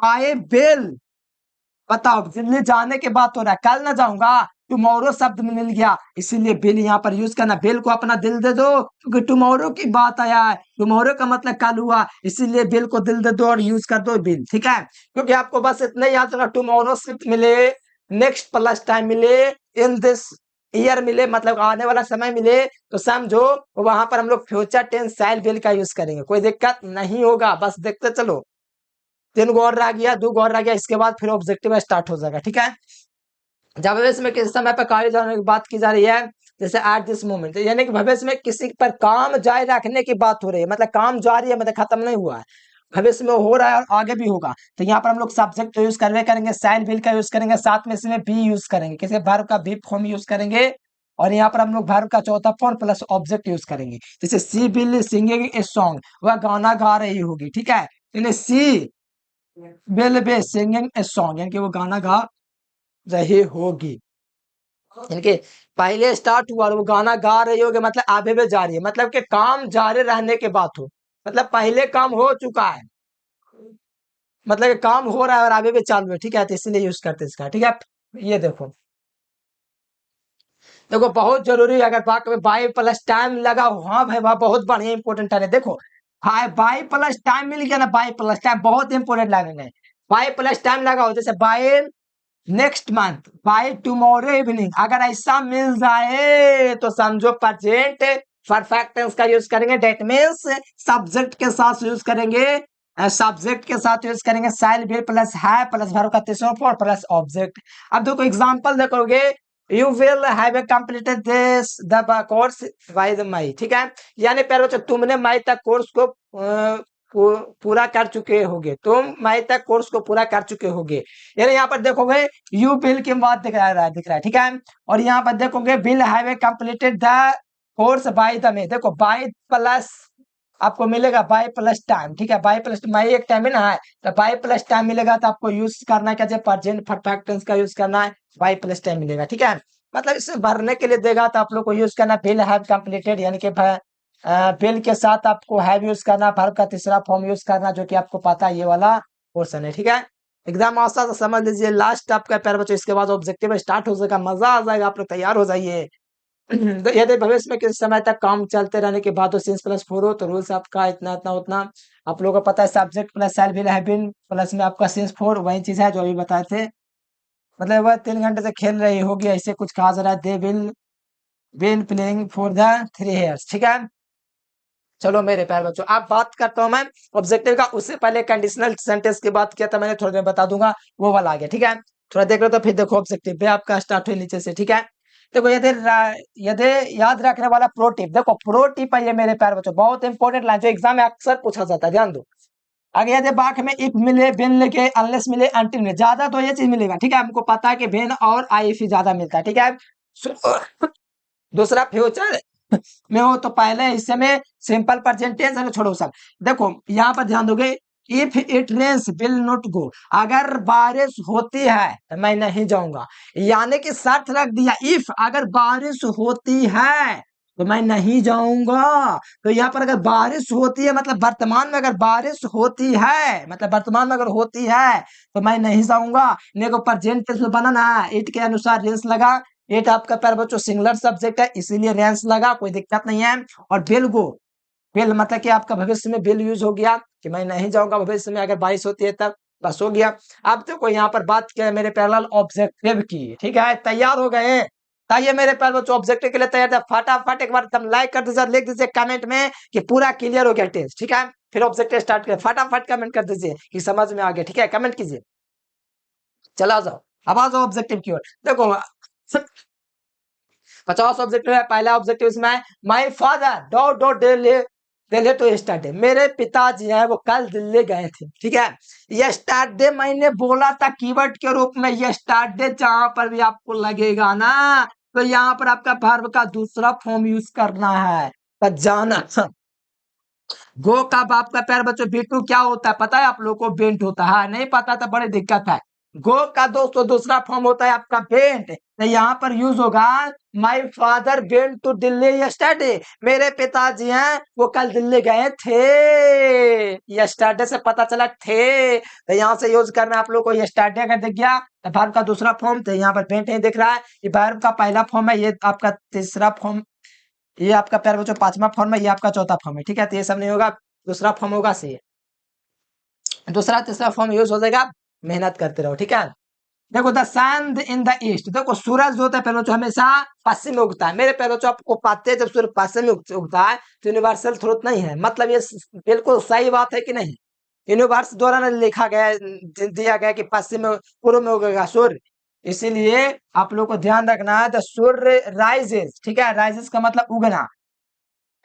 आई विल, बताओ दिल्ली जाने के बाद हो रहा है, कल ना जाऊंगा। टुमारो शब्द में मिल गया, इसीलिए बिल यहाँ पर यूज करना। बिल को अपना दिल दे दो, क्योंकि टुमारो की बात आया है, टुमारो का मतलब कल हुआ, इसीलिए बिल को दिल दे दो और यूज कर दो बिल। ठीक है, क्योंकि आपको बस इतना याद रखना, टुमारो शब्द मिले, नेक्स्ट प्लस टाइम मिले, इन दिस ईयर मिले, मतलब आने वाला समय मिले, तो समझो वहां पर हम लोग फ्यूचर टेंस साइल बिल का यूज करेंगे, कोई दिक्कत नहीं होगा। बस देखते चलो, 3 गो और रह गया, 2 गो और रह गया, इसके बाद फिर ऑब्जेक्टिव स्टार्ट हो जाएगा। ठीक है, जब भविष्य में किसी समय पर कार्य जाने की बात की जा रही है, जैसे एट दिस मोमेंट, यानी कि भविष्य में किसी पर काम जारी रखने की बात हो रही है, मतलब काम जारी है, मतलब खत्म नहीं हुआ है, भविष्य में हो रहा है और आगे भी होगा। तो यहाँ पर हम लोग सब्जेक्ट यूज करवे करेंगे, साइल बिल का यूज करेंगे, साथ में इसमें बी यूज करेंगे, किसी वर्ब का बी फॉर्म यूज करेंगे, और यहाँ पर हम लोग वर्ब का चौथा फॉर्म प्लस ऑब्जेक्ट यूज करेंगे। जैसे she will singing a song, वह गाना गा रही होगी। ठीक है, she will be singing a song, यानी कि वो गाना गा रही होगी। इनके पहले स्टार्ट हुआ और वो गाना गा रही होगी, मतलब आगे भी जारी है, मतलब कि काम जारी रहने के बात हो, मतलब पहले काम हो चुका है, मतलब कि काम हो रहा है और आगे भी चालू है। ठीक है, तो इसीलिए यूज करते हैं इसका। ठीक है, ये देखो, देखो बहुत जरूरी है, अगर वाक्य में बाई प्लस टाइम लगा हो, हाँ भाई वाह बहुत बढ़िया इंपोर्टेंट है। देखो हाँ बाई प्लस टाइम मिल गया ना, बाई प्लस टाइम बहुत इंपोर्टेंट लाइन है। बाई प्लस टाइम लगा हो, जैसे by next month, by tomorrow evening, अगर ऐसा मिल जाए तो समझो प्रेजेंट परफेक्ट टेंस का यूज करेंगे। डेट मीन्स सब्जेक्ट के साथ यूज करेंगे, सब्जेक्ट के साथ यूज करेंगे साइल बी प्लस है प्लस वर्ब का तीसरा फॉर्म प्लस ऑब्जेक्ट। अब देखो एग्जांपल देखोगे, you will have completed this the course by the May. ठीक है, यानी प्यारे बच्चों तुमने मई तक कोर्स को पूरा कर चुके होगे, तुम मई तक कोर्स को पूरा कर चुके होगे। यानी यहाँ पर देखोगे यू बिल के बाद दिख रहा है, दिख रहा है। ठीक है, और यहाँ पर देखोगे bill have completed the course by the में, देखो बाय प्लस आपको मिलेगा बाय प्लस टाइम। ठीक है, बाय प्लस मई एक टाइम है ना, है तो बाय प्लस टाइम मिलेगा, तो आपको यूज करना है क्या, प्रेजेंट परफेक्ट टेंस का यूज करना है, बाय प्लस टाइम मिलेगा। ठीक है, मतलब इसे भरने के लिए देगा तो आप लोग को यूज करना बिल हैव कंप्लीटेड, यानी कि बिल के साथ आपको हैव यूज करना, वर्ब का तीसरा फॉर्म यूज करना, जो कि आपको पता है ये वाला पोर्शन है। ठीक है, एकदम आसान से समझ लीजिए, लास्ट आपका प्यारे बच्चों, इसके बाद ऑब्जेक्टिव स्टार्ट हो जाएगा, मजा आ जाएगा, आप लोग तैयार हो जाइए। तो यदि भविष्य में किसी समय तक काम चलते रहने के बाद सिंस प्लस 4 हो, तो रूल्स आपका इतना इतना उतना आप लोगों को पता है। सब्जेक्ट प्लस सेल भी है बिन प्लस में आपका सिंस 4, वही चीज है जो अभी बताए थे। मतलब वह 3 घंटे से खेल रही होगी, ऐसे कुछ कहा जा रहा है, they will been playing for the 3 years। ठीक है, चलो मेरे प्यारे बच्चों अब बात करता हूं मैं ऑब्जेक्टिव का। उससे पहले कंडीशनल सेंटेंस की बात किया था मैंने, थोड़ी देर बता दूंगा, वो वाला आ गया। ठीक है, थोड़ा देख लो तो फिर देखो ऑब्जेक्टिव भी आपका स्टार्ट हुई नीचे से। ठीक है, देखो यदि यदि याद रखने वाला प्रो टिप, देखो प्रो टिप है ये मेरे प्यारे बच्चों, बहुत इंपॉर्टेंट लाइन जो एग्जाम में अक्सर पूछा जाता है, ध्यान दो। आगे यदि बाक में इफ मिले बिन लिखे अनलेस मिले अंटिल मिले, ज्यादा तो ये चीज मिलेगा। ठीक है, हमको पता है कि बिन और आई इफ ज्यादा मिलता है। ठीक है, दूसरा फ्यूचर में हो तो पहले हिस्से में सिंपल प्रेजेंट टेंस है, छोड़ो सब। देखो यहाँ पर ध्यान दोगे, if it rains will not go, अगर बारिश होती है तो मैं नहीं जाऊंगा, यानी कि शर्त रख दिया, इफ अगर बारिश होती है तो मैं नहीं जाऊंगा। तो यहाँ पर अगर बारिश होती है मतलब वर्तमान में अगर बारिश होती है मतलब वर्तमान में अगर होती है तो मैं नहीं जाऊंगा। मेरे को प्रेजेंट टेंस में बनाना है, इट के अनुसार रेंस लगा। इट आपका प्यारे बच्चों सिंगुलर सब्जेक्ट है इसीलिए रेंस लगा, कोई दिक्कत नहीं है। और विल गो, विल मतलब कि आपका भविष्य में विल यूज हो गया कि मैं नहीं जाऊंगा भविष्य में अगर बारिश होती है तब, बस हो गया। अब देखो यहाँ पर बात किया मेरे पैरेलल ऑब्जेक्टिव की, ठीक है, तैयार हो गए। ताइए मेरे प्यारे बच्चों ऑब्जेक्टिव के लिए तैयार थे, फटाफट एक बार एकदम लाइक कर दीजिए, लिख दीजिए कमेंट में कि पूरा क्लियर हो गया टेस्ट, ठीक है। फिर ऑब्जेक्टिव स्टार्ट करें, फटाफट कमेंट कर दीजिए कि समझ में आ गया, ठीक है, कमेंट कीजिए। चला जाओ, अब आ जाओ ऑब्जेक्टिव की ओर। देखो 50 ऑब्जेक्टिव है। पहला ऑब्जेक्टिव इसमें है my father dot dot Delhi, Delhi to start मेरे पिताजी हैं वो कल दिल्ली गए थे, ठीक है। ये स्टार्ट डे मैंने बोला था कीवर्ड के रूप में, ये स्टार्ट डे जहां पर भी आपको लगेगा ना तो यहाँ पर आपका वर्ब का दूसरा फॉर्म यूज करना है, तो जाना। गो का बाप का प्यार बच्चों बीटू क्या होता है पता है आप लोग को? बेंट होता है, नहीं पता तो बड़ी दिक्कत है। गो का दोस्तों दूसरा फॉर्म होता है आपका बेंट, तो यहाँ पर यूज होगा my father went to Delhi yesterday, मेरे पिताजी हैं वो कल दिल्ली गए थे। यस्टरडे से पता चला थे, तो यहाँ से यूज करना है आप लोग को। यस्टरडे अगर दिख गया तो वर्ब का दूसरा फॉर्म, तो यहाँ पर बेंट नहीं दिख रहा है, ये वर्ब का पहला फॉर्म है, ये आपका तीसरा फॉर्म, ये आपका प्यार बच्चों पांचवा फॉर्म है, ये आपका चौथा फॉर्म है, ठीक है। तो ये सब नहीं होगा, दूसरा फॉर्म होगा सी, दूसरा तीसरा फॉर्म यूज हो जाएगा। मेहनत करते रहो, ठीक है। देखो the sun in the east, देखो सूरज जो होता है प्यारे बच्चों हमेशा पश्चिम में उगता है। मेरे प्यारे बच्चों आपको पाते हैं जब सूर्य पश्चिम में उगता है तो यूनिवर्सल ट्रुथ नहीं है, मतलब ये बिल्कुल सही बात है कि नहीं? यूनिवर्स द्वारा ना लिखा गया है, दिया गया कि पश्चिम में पूर्व में उगेगा सूर्य, इसीलिए आप लोग को ध्यान रखना है द सूर्य राइजेस, ठीक है। राइजेस का मतलब उगना,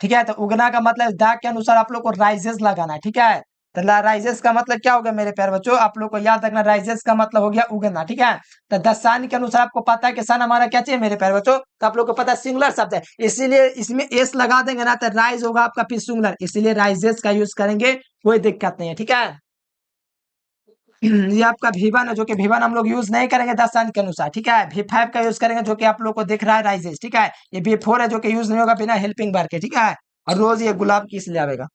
ठीक है। तो उगना का मतलब दाग के अनुसार आप लोग को राइजेस लगाना है, ठीक है। तो राइजेस का मतलब क्या होगा मेरे प्यारे बच्चों? आप लोग को याद रखना राइजेस का मतलब हो गया उगना, ठीक है। तो द सन के अनुसार आपको पता है कि सन हमारा क्या चाहिए मेरे प्यारे बच्चों? तो आप लोग को पता है सिंगुलर शब्द है, इसीलिए इसमें एस लगा देंगे ना तो राइज होगा आपका फिर सिंगुलर, इसीलिए राइजेस का यूज करेंगे, कोई दिक्कत नहीं है, ठीक है। ये आपका V1 है, जो कि V1 हम लोग यूज नहीं करेंगे 10 सन के अनुसार, ठीक है। V5 का यूज करेंगे जो कि आप लोग को दिख रहा है राइजेस, ठीक है। ये V4 है जो कि यूज नहीं होगा बिना हेल्पिंग वर्ब के, ठीक है। और रोज ये गुलाब किस ले आवेगा।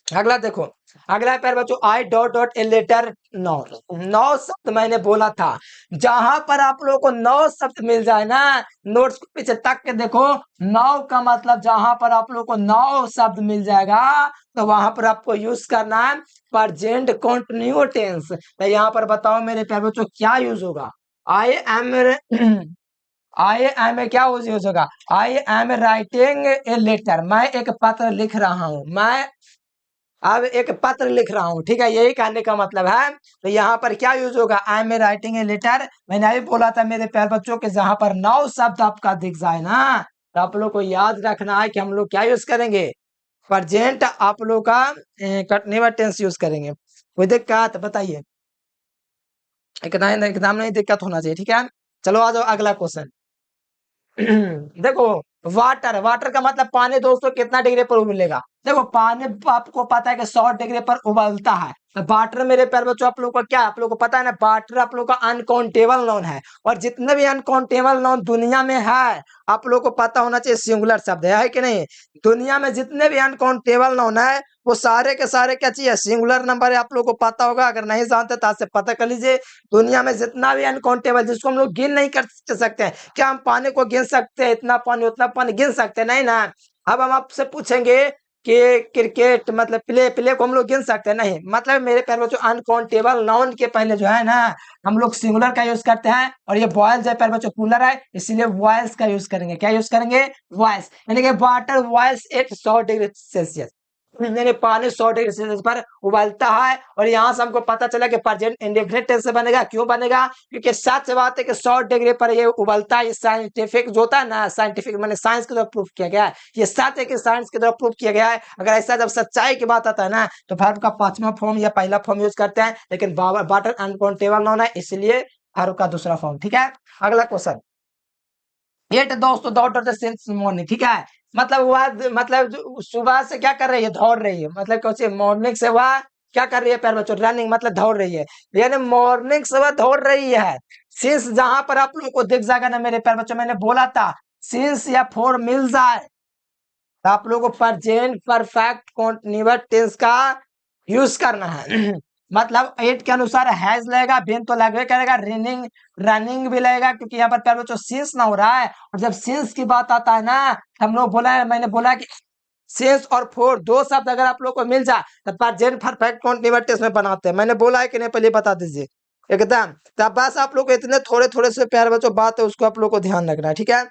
अगला देखो, अगला पैर बच्चों I dot dot a letter नौ, नौ शब्द मैंने बोला था। जहां पर आप लोगों को नौ शब्द मिल जाए ना, नोट्स को पीछे तक के देखो, नौ का मतलब जहां पर आप लोगों को नौ शब्द मिल जाएगा तो वहां पर आपको यूज करना है प्रेजेंट कंटिन्यू टेंस। तो यहाँ पर बताओ मेरे प्यारे बच्चों क्या यूज होगा? I M I M A क्या यूज होगा? I am writing a letter, मैं एक पत्र लिख रहा हूं, मैं अब एक पत्र लिख रहा हूँ, ठीक है, यही कहने का मतलब है। तो यहाँ पर क्या यूज होगा? I am writing a letter, मैंने अभी बोला था मेरे प्यारे बच्चों के जहां पर नौ शब्द आपका दिख जाए ना तो आप लोग को याद रखना है कि हम लोग क्या यूज करेंगे? प्रेजेंट आप लोग का कंटीन्यूअस टेंस यूज करेंगे। कोई दिक्कत बताइए? एकदम नहीं दिक्कत होना चाहिए, ठीक है। चलो आ जाओ अगला क्वेश्चन। देखो वाटर, वाटर का मतलब पानी दोस्तों कितना डिग्री पर उबलेगा? देखो पानी आपको पता है कि 100 डिग्री पर उबलता है। तो वाटर मेरे प्यारे बच्चों आप लोगों को क्या, आप लोगों को पता है ना, वाटर आप लोगों का अनकाउंटेबल नाउन है, और जितने भी अनकाउंटेबल नाउन दुनिया में है आप लोगों को पता होना चाहिए सिंगुलर शब्द है कि नहीं? दुनिया में जितने भी अनकाउंटेबल नाउन है वो सारे के सारे क्या चाहिए? सिंगुलर नंबर है, आप लोगों को पता होगा, अगर नहीं जानते तो आज से पता कर लीजिए। दुनिया में जितना भी अनकाउंटेबल जिसको हम लोग गिन नहीं कर सकते हैं, क्या हम पानी को गिन सकते हैं? इतना पानी उतना पानी गिन सकते हैं? नहीं ना। अब हम आपसे पूछेंगे कि क्रिकेट मतलब प्ले, प्ले को हम लोग गिन सकते हैं? नहीं। मतलब मेरे प्यारे बच्चों अनकाउंटेबल नाउन के पहले जो है ना हम लोग सिंगुलर का यूज करते हैं, और ये बॉयल्स है प्यारे बच्चों कूलर है, इसीलिए वॉयल्स का यूज करेंगे। क्या यूज करेंगे? वॉयल्स, यानी कि water boils at 100 degree Celsius, यानी पानी 100 डिग्री सेल्सियस पर उबलता है। और यहाँ से हमको पता चला कि प्रेजेंट इंडेफिनिट टेंस से बनेगा। क्यों बनेगा? क्योंकि सच बात है कि 100 डिग्री पर ये उबलता है। ये साइंटिफिक जो होता है ना, साइंटिफिक मैंने साइंस के द्वारा प्रूफ किया गया है, ये सच है कि साइंस के द्वारा प्रूफ किया गया है। अगर ऐसा जब सच्चाई की बात आता है ना तो वर्ब का पांचवा फॉर्म या पहला फॉर्म यूज करते हैं, लेकिन वाटर अनकाउंटेबल नाउन है इसलिए वर्ब का दूसरा फॉर्म, ठीक है। अगला क्वेश्चन, ये दोस्तों डॉट सिंस मॉर्निंग, ठीक है। मतलब वह मतलब सुबह से क्या कर रही है? दौड़ रही है, मतलब कैसे मॉर्निंग से वह क्या कर रही है प्यारे बच्चों? रनिंग, मतलब दौड़ रही है, यानी मॉर्निंग से वह दौड़ रही है। सिंस जहां पर आप लोगों को दिख जाएगा ना मेरे प्यारे बच्चों, मैंने बोला था सिंस या फॉर मिल जाए तो आप लोगों को प्रेजेंट परफेक्ट कंटीन्यूअस टेंस का यूज करना है। मतलब एट के अनुसार हैज लगेगा, बीन तो लगभग करेगा, रनिंग रनिंग भी लगेगा, क्योंकि यहाँ पर प्यारे बच्चों सिंस ना हो रहा है। और जब सिंस की बात आता है ना, हम लोग बोला है, मैंने बोला कि सिंस और फोर दो शब्द अगर आप लोग को मिल जाए तो प्रेजेंट परफेक्ट कंटीन्यूअस टेंस में बनाते हैं। मैंने बोला है कि नहीं, पहले बता दीजिए एकदम। तब बस आप लोग को इतने थोड़े थोड़े से प्यारे बच्चों बात है, उसको आप लोग को ध्यान रखना है, ठीक है।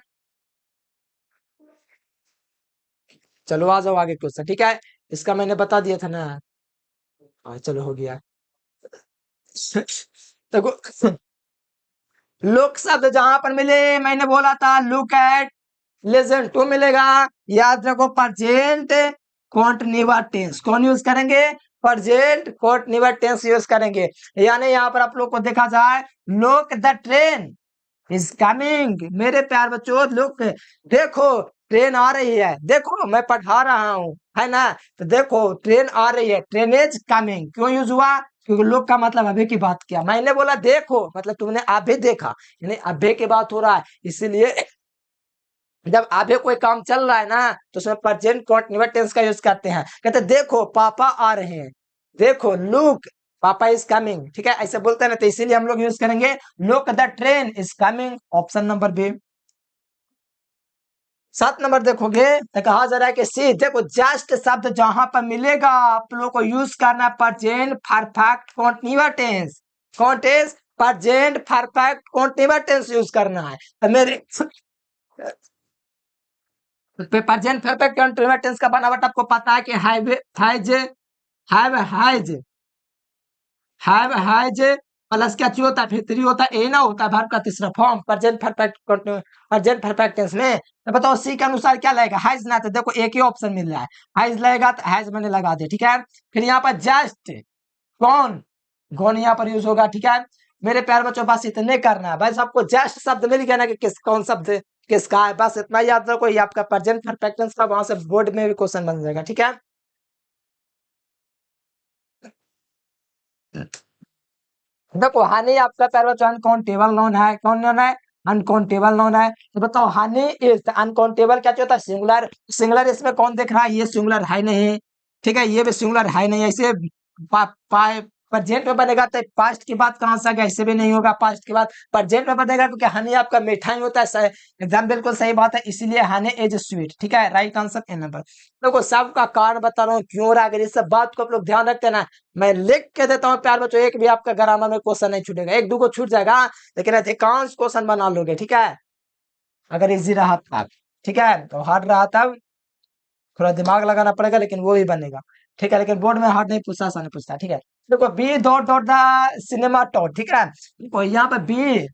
चलो आ जाओ आगे क्वेश्चन, ठीक है। इसका मैंने बता दिया था ना। हाँ चलो हो गया। देखो लुक शब्द जहां पर मिले, मैंने बोला था लुक एट, लिसन टू मिलेगा। याद रखो प्रेजेंट कंटीन्यूअस टेंस कौन यूज करेंगे, प्रेजेंट कंटीन्यूअस टेंस यूज करेंगे। यानी यहाँ पर आप लोग को देखा जाए, look the train is coming, मेरे प्यार बच्चों लुक, देखो ट्रेन आ रही है, देखो मैं पढ़ा रहा हूँ, है ना। तो देखो ट्रेन आ रही है, ट्रेन इज कमिंग क्यों यूज हुआ, क्योंकि लुक का मतलब अभी की बात किया। मैंने बोला देखो मतलब तुमने अभी देखा, यानी अभी की बात हो रहा है, इसीलिए जब अभी कोई काम चल रहा है ना तो उसमें प्रेजेंट कंटीन्यूअस टेंस का यूज करते हैं। कहते देखो पापा आ रहे हैं, देखो लुक पापा इज कमिंग, ठीक है, ऐसे बोलते हैं ना, तो इसीलिए हम लोग यूज करेंगे look the train is coming, option number B. 7 number देखोगे तो कहा जा रहा है कि सी, देखो जस्ट शब्द जहां पर मिलेगा आप लोग को यूज करना प्रेजेंट परफेक्ट कंटीन्यूअस टेंस, कौन tense, present perfect continuous tense use करना है। तो मेरे प्रेजेंट परफेक्ट कंटीन्यूअस टेंस का बनावट आपको पता है कि हैव हैज प्लस क्या चाहिए होता है, फिर थ्री होता है, ए ना होता है वर्ब का तीसरा फॉर्म प्रेजेंट परफेक्ट टेंस में। तो बताओ सी के अनुसार क्या लगेगा, हैज ना, तो देखो एक ही ऑप्शन मिल रहा है, हैज लगेगा तो हैज मैंने लगा दिया, ठीक है। फिर यहाँ पर जस्ट कौन, कौन यहाँ पर यूज होगा, ठीक है। मेरे प्यार बच्चों बस इतने करना है, बस आपको जस्ट शब्द मिल गया ना कि किस कौन शब्द किसका है, बस इतना याद रखो, ये आपका प्रेजेंट परफेक्ट टेंस का वहां से बोर्ड में भी क्वेश्चन बन जाएगा, ठीक है। देखो हनी आपका प्यार बच्चों अनकाउंटेबल नाउन है, कौन नाउन है, अनकाउंटेबल नाउन है। तो बताओ हनी इज अनकाउंटेबल क्या होता है, सिंगुलर, सिंगुलर इसमें कौन देख रहा है, ये सिंगुलर है नहीं, ठीक है, ये भी सिंगुलर है नहीं, ऐसे प्रेजेंट में बनेगा तो पास्ट की बात कहां से आ गया, ऐसे भी नहीं होगा, पास्ट की बात प्रेजेंट में बनेगा क्योंकि हनी आपका मीठा ही होता है, एकदम बिल्कुल सही बात है, इसीलिए हनी इज स्वीट, ठीक है, राइट आंसर ए नंबर। देखो सबका कारण बता रहा हूँ क्यों हो रहा है, अगर इस सब बात को आप लोग ध्यान रखते हैं ना, मैं लिख के देता हूँ प्यार बच्चों, एक भी आपका ग्रामर में क्वेश्चन नहीं छूटेगा, एक दो को छूट जाएगा लेकिन अधिकांश क्वेश्चन बना लोगे, ठीक है, अगर इजी रहा तब, ठीक है, तो हार्ड रहा तब थोड़ा दिमाग लगाना पड़ेगा, लेकिन वो भी बनेगा, ठीक है, लेकिन बोर्ड में हार्ड नहीं पूछता, आसान पूछता, ठीक है। देखो we dot dot the cinema टॉट, ठीक है, देखो यहाँ पे we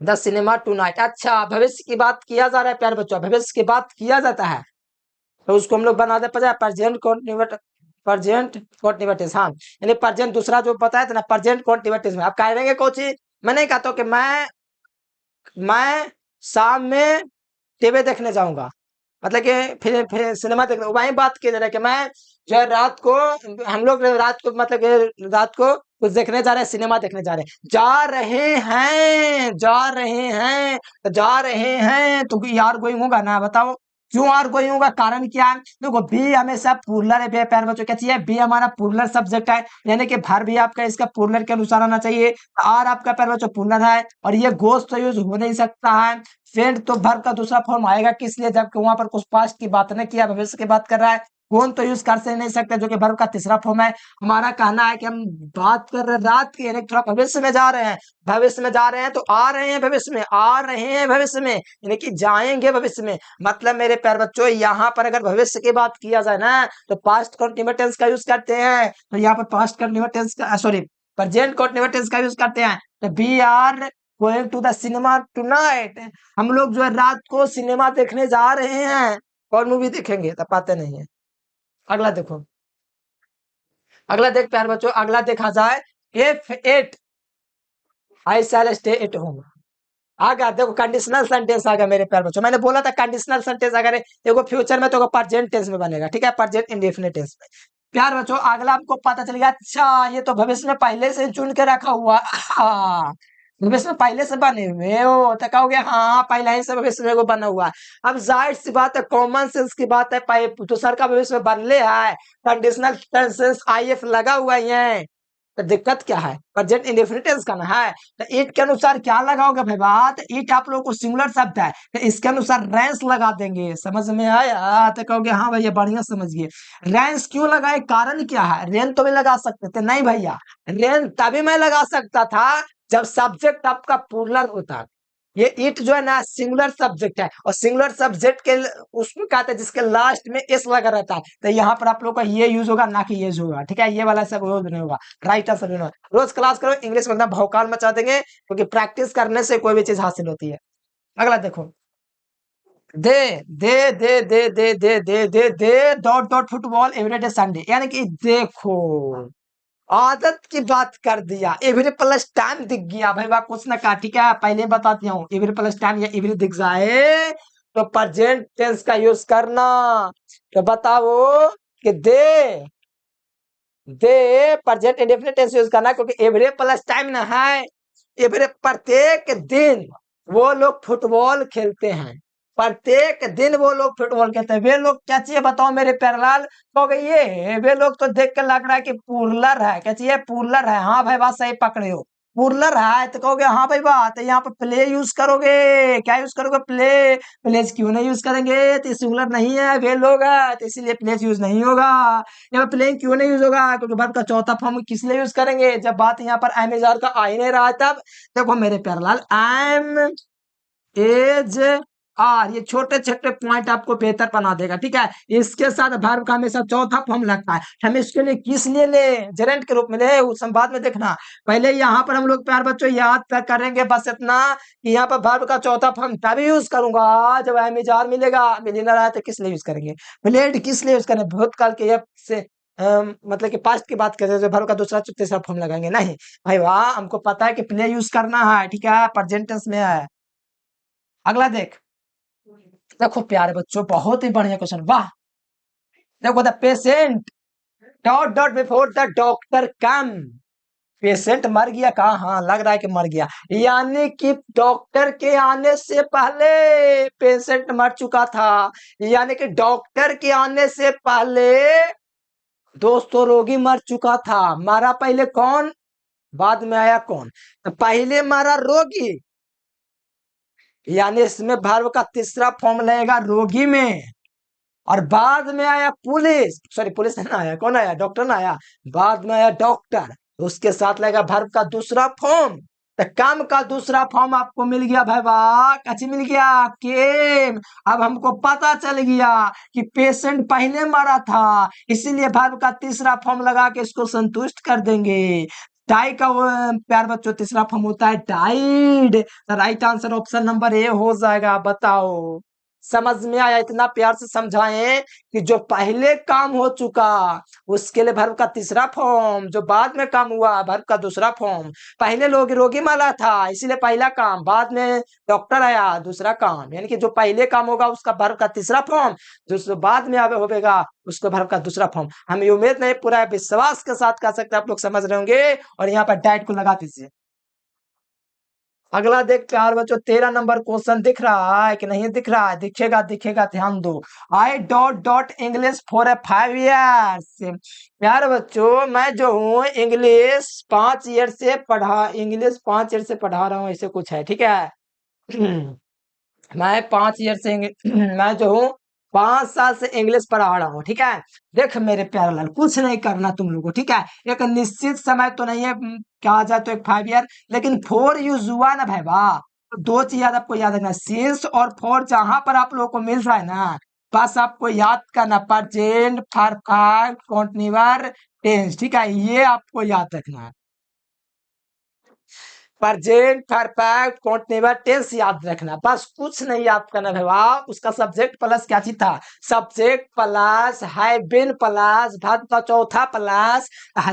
the cinema tonight, अच्छा भविष्य की बात किया जा रहा है प्यार बच्चों, भविष्य की बात किया जाता है, तो उसको हम लोग बना दे पाए प्रेजेंट कॉन्टिन्यूटिव, हाँ, यानी प्रेजेंट दूसरा जो बताया था ना प्रेजेंट कॉन्टिन्यूटिव में आप कह रहे हैं कोची, मैं नहीं कहता हूँ कि मैं शाम में टीवी देखने जाऊंगा, मतलब कि फिर सिनेमा देखने, वही बात की जा रहा है कि मैं जो है रात को, हम लोग रात को मतलब कि रात को कुछ देखने जा रहे हैं, सिनेमा देखने जा रहे हैं, जा रहे हैं तो यार गोइंग होगा ना, बताओ क्यों आर गोइंग होगा, कारण क्या है, देखो बी हमेशा प्लूरल है प्यार बच्चों, क्या चाहिए, बी हमारा प्लूरल सब्जेक्ट है, यानी कि भर भी आपका इसका प्लूरल के अनुसार आना चाहिए, आर आपका प्यार बच्चों प्लूरल है, और ये गोश्त तो यूज हो नहीं सकता है, सेंट तो वर्ब का दूसरा फॉर्म आएगा किस लिए, जबकि वहां पर कुछ पास्ट की बात नहीं किया, भविष्य की बात कर रहा है, कौन तो यूज कर से नहीं सकते जो कि वर्ब का तीसरा फॉर्म है। हमारा कहना है कि हम बात कर रहे हैं रात की, यानी थोड़ा भविष्य में जा रहे हैं, भविष्य में जा रहे हैं तो आ रहे हैं भविष्य में, आ रहे हैं भविष्य में, यानी कि जाएंगे भविष्य में, मतलब मेरे प्यार बच्चों यहाँ पर अगर भविष्य की बात किया जाए ना तो पास्ट कंटीन्यूअस टेंस का यूज करते हैं, तो यहाँ पर पास्ट कंटीन्यूअस टेंस का सॉरी प्रेजेंट कंटीन्यूअस टेंस का यूज करते हैं, तो we are going to the cinema tonight, हम लोग जो है रात को सिनेमा देखने जा रहे हैं, कौन मूवी देखेंगे तो पाते नहीं है। अगला देखो, अगला देख प्यार बच्चों, अगला देखा जाए if it I shall stay at home, आ गया, देखो कंडीशनल सेंटेंस आ गया मेरे प्यार बच्चों, मैंने बोला था कंडीशनल सेंटेंस अगर देखो फ्यूचर में तो प्रेजेंट टेंस में बनेगा, ठीक है, प्रेजेंट इंडेफिनिट टेंस में। प्यार बच्चों अगला आपको पता चल गया, अच्छा ये तो भविष्य में पहले से चुन के रखा हुआ, हाँ भविष्य में पहले से बने हुए हो तो कहोगे हाँ पहले ही से भविष्य में वो बना हुआ है। अब जाहिर सी बात है, कॉमन सेंस की बात है, दूसर का भविष्य में बनले है, कंडीशनल टेंसेस आईएफ लगा हुआ ही है, तो दिक्कत क्या है? प्रेजेंट इंडेफिनिट टेंस का ना है, तो इट के अनुसार क्या लगाओगे भाई बात? इट आप लोगों को सिंगुलर शब्द है, तो इसके अनुसार रेंस लगा देंगे। समझ में आया? तो कहोगे हाँ भैया बढ़िया समझिए। रेंस क्यों लगाए, कारण क्या है? रेन तो भी लगा सकते थे, नहीं भैया, रेन तभी मैं लगा सकता था जब सब्जेक्ट आपका प्लूरल होता। ये इट जो है ना सिंगुलर सब्जेक्ट है, और सिंगुलर सब्जेक्ट के उसमें कहते हैं जिसके लास्ट में एस लगा रहता है, तो यहाँ पर आप लोग का ये यूज होगा ना कि ये होगा, ठीक है? ये वाला सब यूज नहीं होगा। राइट आंसर नहीं होगा। रोज क्लास करो, इंग्लिश में एकदम भौकाल मचा देंगे, क्योंकि प्रैक्टिस करने से कोई भी चीज हासिल होती है। अगला देखो, they they they they they they they they they dot dot football everyday Sunday, यानी कि देखो आदत की बात कर दिया, एवरी प्लस टाइम दिख गया भाई, वाह कुछ ना कहा, ठीक है? पहले बताती हूँ, एवरी प्लस टाइम या एवरी दिख जाए तो प्रेजेंट टेंस का यूज करना। तो बताओ कि the present indefinite tense use करना, क्योंकि एवरी प्लस टाइम ना है, एवरी प्रत्येक दिन वो लोग फुटबॉल खेलते हैं, प्रत्येक दिन वो लोग फुटबॉल खेलते हैं। वे लोग क्या चाहिए बताओ मेरे प्यारेलाल? हो गई ये, वे लोग तो देख के लग रहा है कि पूर्लर है, क्या चाहिए? पूर्लर है। हाँ भाई बात सही पकड़े हो, पूर्लर है, तो कहोगे हाँ भाई बात, यहाँ पर प्ले यूज करोगे, क्या यूज करोगे? प्ले। प्लेस क्यों नहीं यूज करेंगे? तो सिंगुलर नहीं है, वे लोग है, तो इसीलिए प्लेस यूज नहीं होगा। यहाँ पर प्लेइंग क्यों नहीं यूज होगा? क्योंकि वर्ब का चौथा फॉर्म किस लिए यूज करेंगे जब बात यहाँ पर एम एज आर का आ ही नहीं रहा है तब। देखो मेरे प्यारेलाल, एम एज आर, ये छोटे छोटे पॉइंट आपको बेहतर बना देगा, ठीक है? इसके साथ वर्ब का हमेशा चौथा फॉर्म लगता है। हम इसके लिए किस लिए ले? जेरेंट के रूप में ले, उस संवाद में देखना। पहले यहाँ पर हम लोग प्यार बच्चों याद करेंगे बस इतना कि यहाँ पर वर्ब का चौथा फॉर्म तभी यूज करूंगा जब एमिजार मिलेगा, मिल ना रहा है तो किस लिए यूज करेंगे? प्लेड किस लिए यूज करें? भूतकाल के से मतलब कि पास्ट की बात करें तो वर्ब का दूसरा तीसरा फॉर्म लगाएंगे नहीं भाई, वाह हमको पता है कि प्ले यूज करना है, ठीक है? प्रेजेंट टेंस में है। अगला देख, देखो प्यारे बच्चों बहुत ही बढ़िया क्वेश्चन, वाह। देखो the patient dot dot before the doctor come, patient मर गया कहा? हाँ लग रहा है कि मर गया, यानी कि डॉक्टर के आने से पहले पेशेंट मर चुका था, यानी कि डॉक्टर के आने से पहले दोस्तों रोगी मर चुका था। मरा पहले कौन, बाद में आया कौन? तो पहले मरा रोगी, यानी इसमें वर्ब का तीसरा फॉर्म लगेगा रोगी में, और बाद में आया पुलिस, सॉरी पुलिस नहीं आया, कौन आया? डॉक्टर ना आया, बाद में आया डॉक्टर, उसके साथ लगेगा वर्ब का दूसरा फॉर्म। तो काम का दूसरा फॉर्म आपको मिल गया भाई, वाह कची मिल गया? केम। अब हमको पता चल गया कि पेशेंट पहले मरा था, इसीलिए वर्ब का तीसरा फॉर्म लगा के इसको संतुष्ट कर देंगे। डाई का वो प्यार बच्चों तीसरा फॉर्म होता है died. Right answer option number ए हो जाएगा। बताओ समझ में आया? इतना प्यार से समझाएं कि जो पहले काम हो चुका उसके लिए वर्ब का तीसरा फॉर्म, जो बाद में काम हुआ वर्ब का दूसरा फॉर्म। पहले लोग रोगी माला था इसीलिए पहला काम, बाद में डॉक्टर आया दूसरा काम, यानी कि जो पहले काम होगा उसका वर्ब का तीसरा फॉर्म, जो बाद में होगा उसको वर्ब का दूसरा फॉर्म। हमें उम्मीद नहीं, पूरा विश्वास के साथ कह सकते आप लोग समझ रहे होंगे। और यहाँ पर डाइट को लगा दीजिए। अगला देख प्यार बच्चों 13 नंबर क्वेश्चन दिख रहा है कि नहीं दिख रहा है? दिखेगा दिखेगा, ध्यान दो। आई dot dot English for a 5 years, प्यार बच्चों मैं जो हूँ इंग्लिश 5 ईयर से पढ़ा, इंग्लिश 5 ईयर से पढ़ा रहा हूँ, ऐसे कुछ है, ठीक है? मैं 5 ईयर से मैं जो हूँ 5 साल से इंग्लिश पढ़ा रहा हूँ, ठीक है? देख मेरे प्यारे लाल कुछ नहीं करना तुम लोगों को, ठीक है? एक निश्चित समय तो नहीं है, कहा जाए तो एक 5 ईयर, लेकिन 4 यूज हुआ ना भाई, वाह। तो दो चीज याद आपको याद रखना, सिंस और फॉर जहां पर आप लोगों को मिल रहा है ना, बस आपको याद करना प्रेजेंट परफेक्ट कंटीन्यूअस टेंस, ठीक है? ये आपको याद रखना है, प्रेजेंट परफेक्ट कंटीन्यूअस टेंस याद रखना, बस कुछ नहीं याद करना है। वाह उसका सब्जेक्ट प्लस क्या चीज था? Subject plus have been plus verb का चौथा प्लस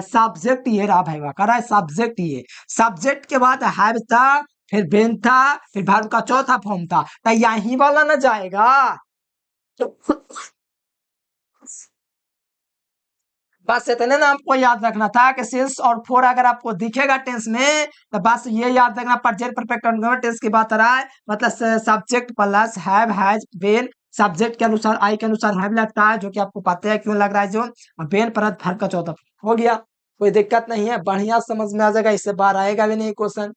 सब्जेक्ट, ये रहा भाई, वाह कर रहा है सब्जेक्ट, ये सब्जेक्ट के बाद हैव था, फिर बीन था, फिर वर्ब का चौथा फॉर्म था, तो यही वाला ना जाएगा। बस इतने ना आपको याद रखना था कि सिंस और फोर अगर आपको दिखेगा टेंस में तो बस ये याद रखना प्रेजेंट परफेक्ट और टेंस की बात आ रहा है, मतलब subject plus have has been, subject के अनुसार आई के अनुसार हैव लगता है जो कि आपको पता है क्यों लग रहा है जो, और बेन परत भर का चौथा हो गया, कोई दिक्कत नहीं है, बढ़िया समझ में आ जाएगा, इससे बाहर आएगा भी नहीं question.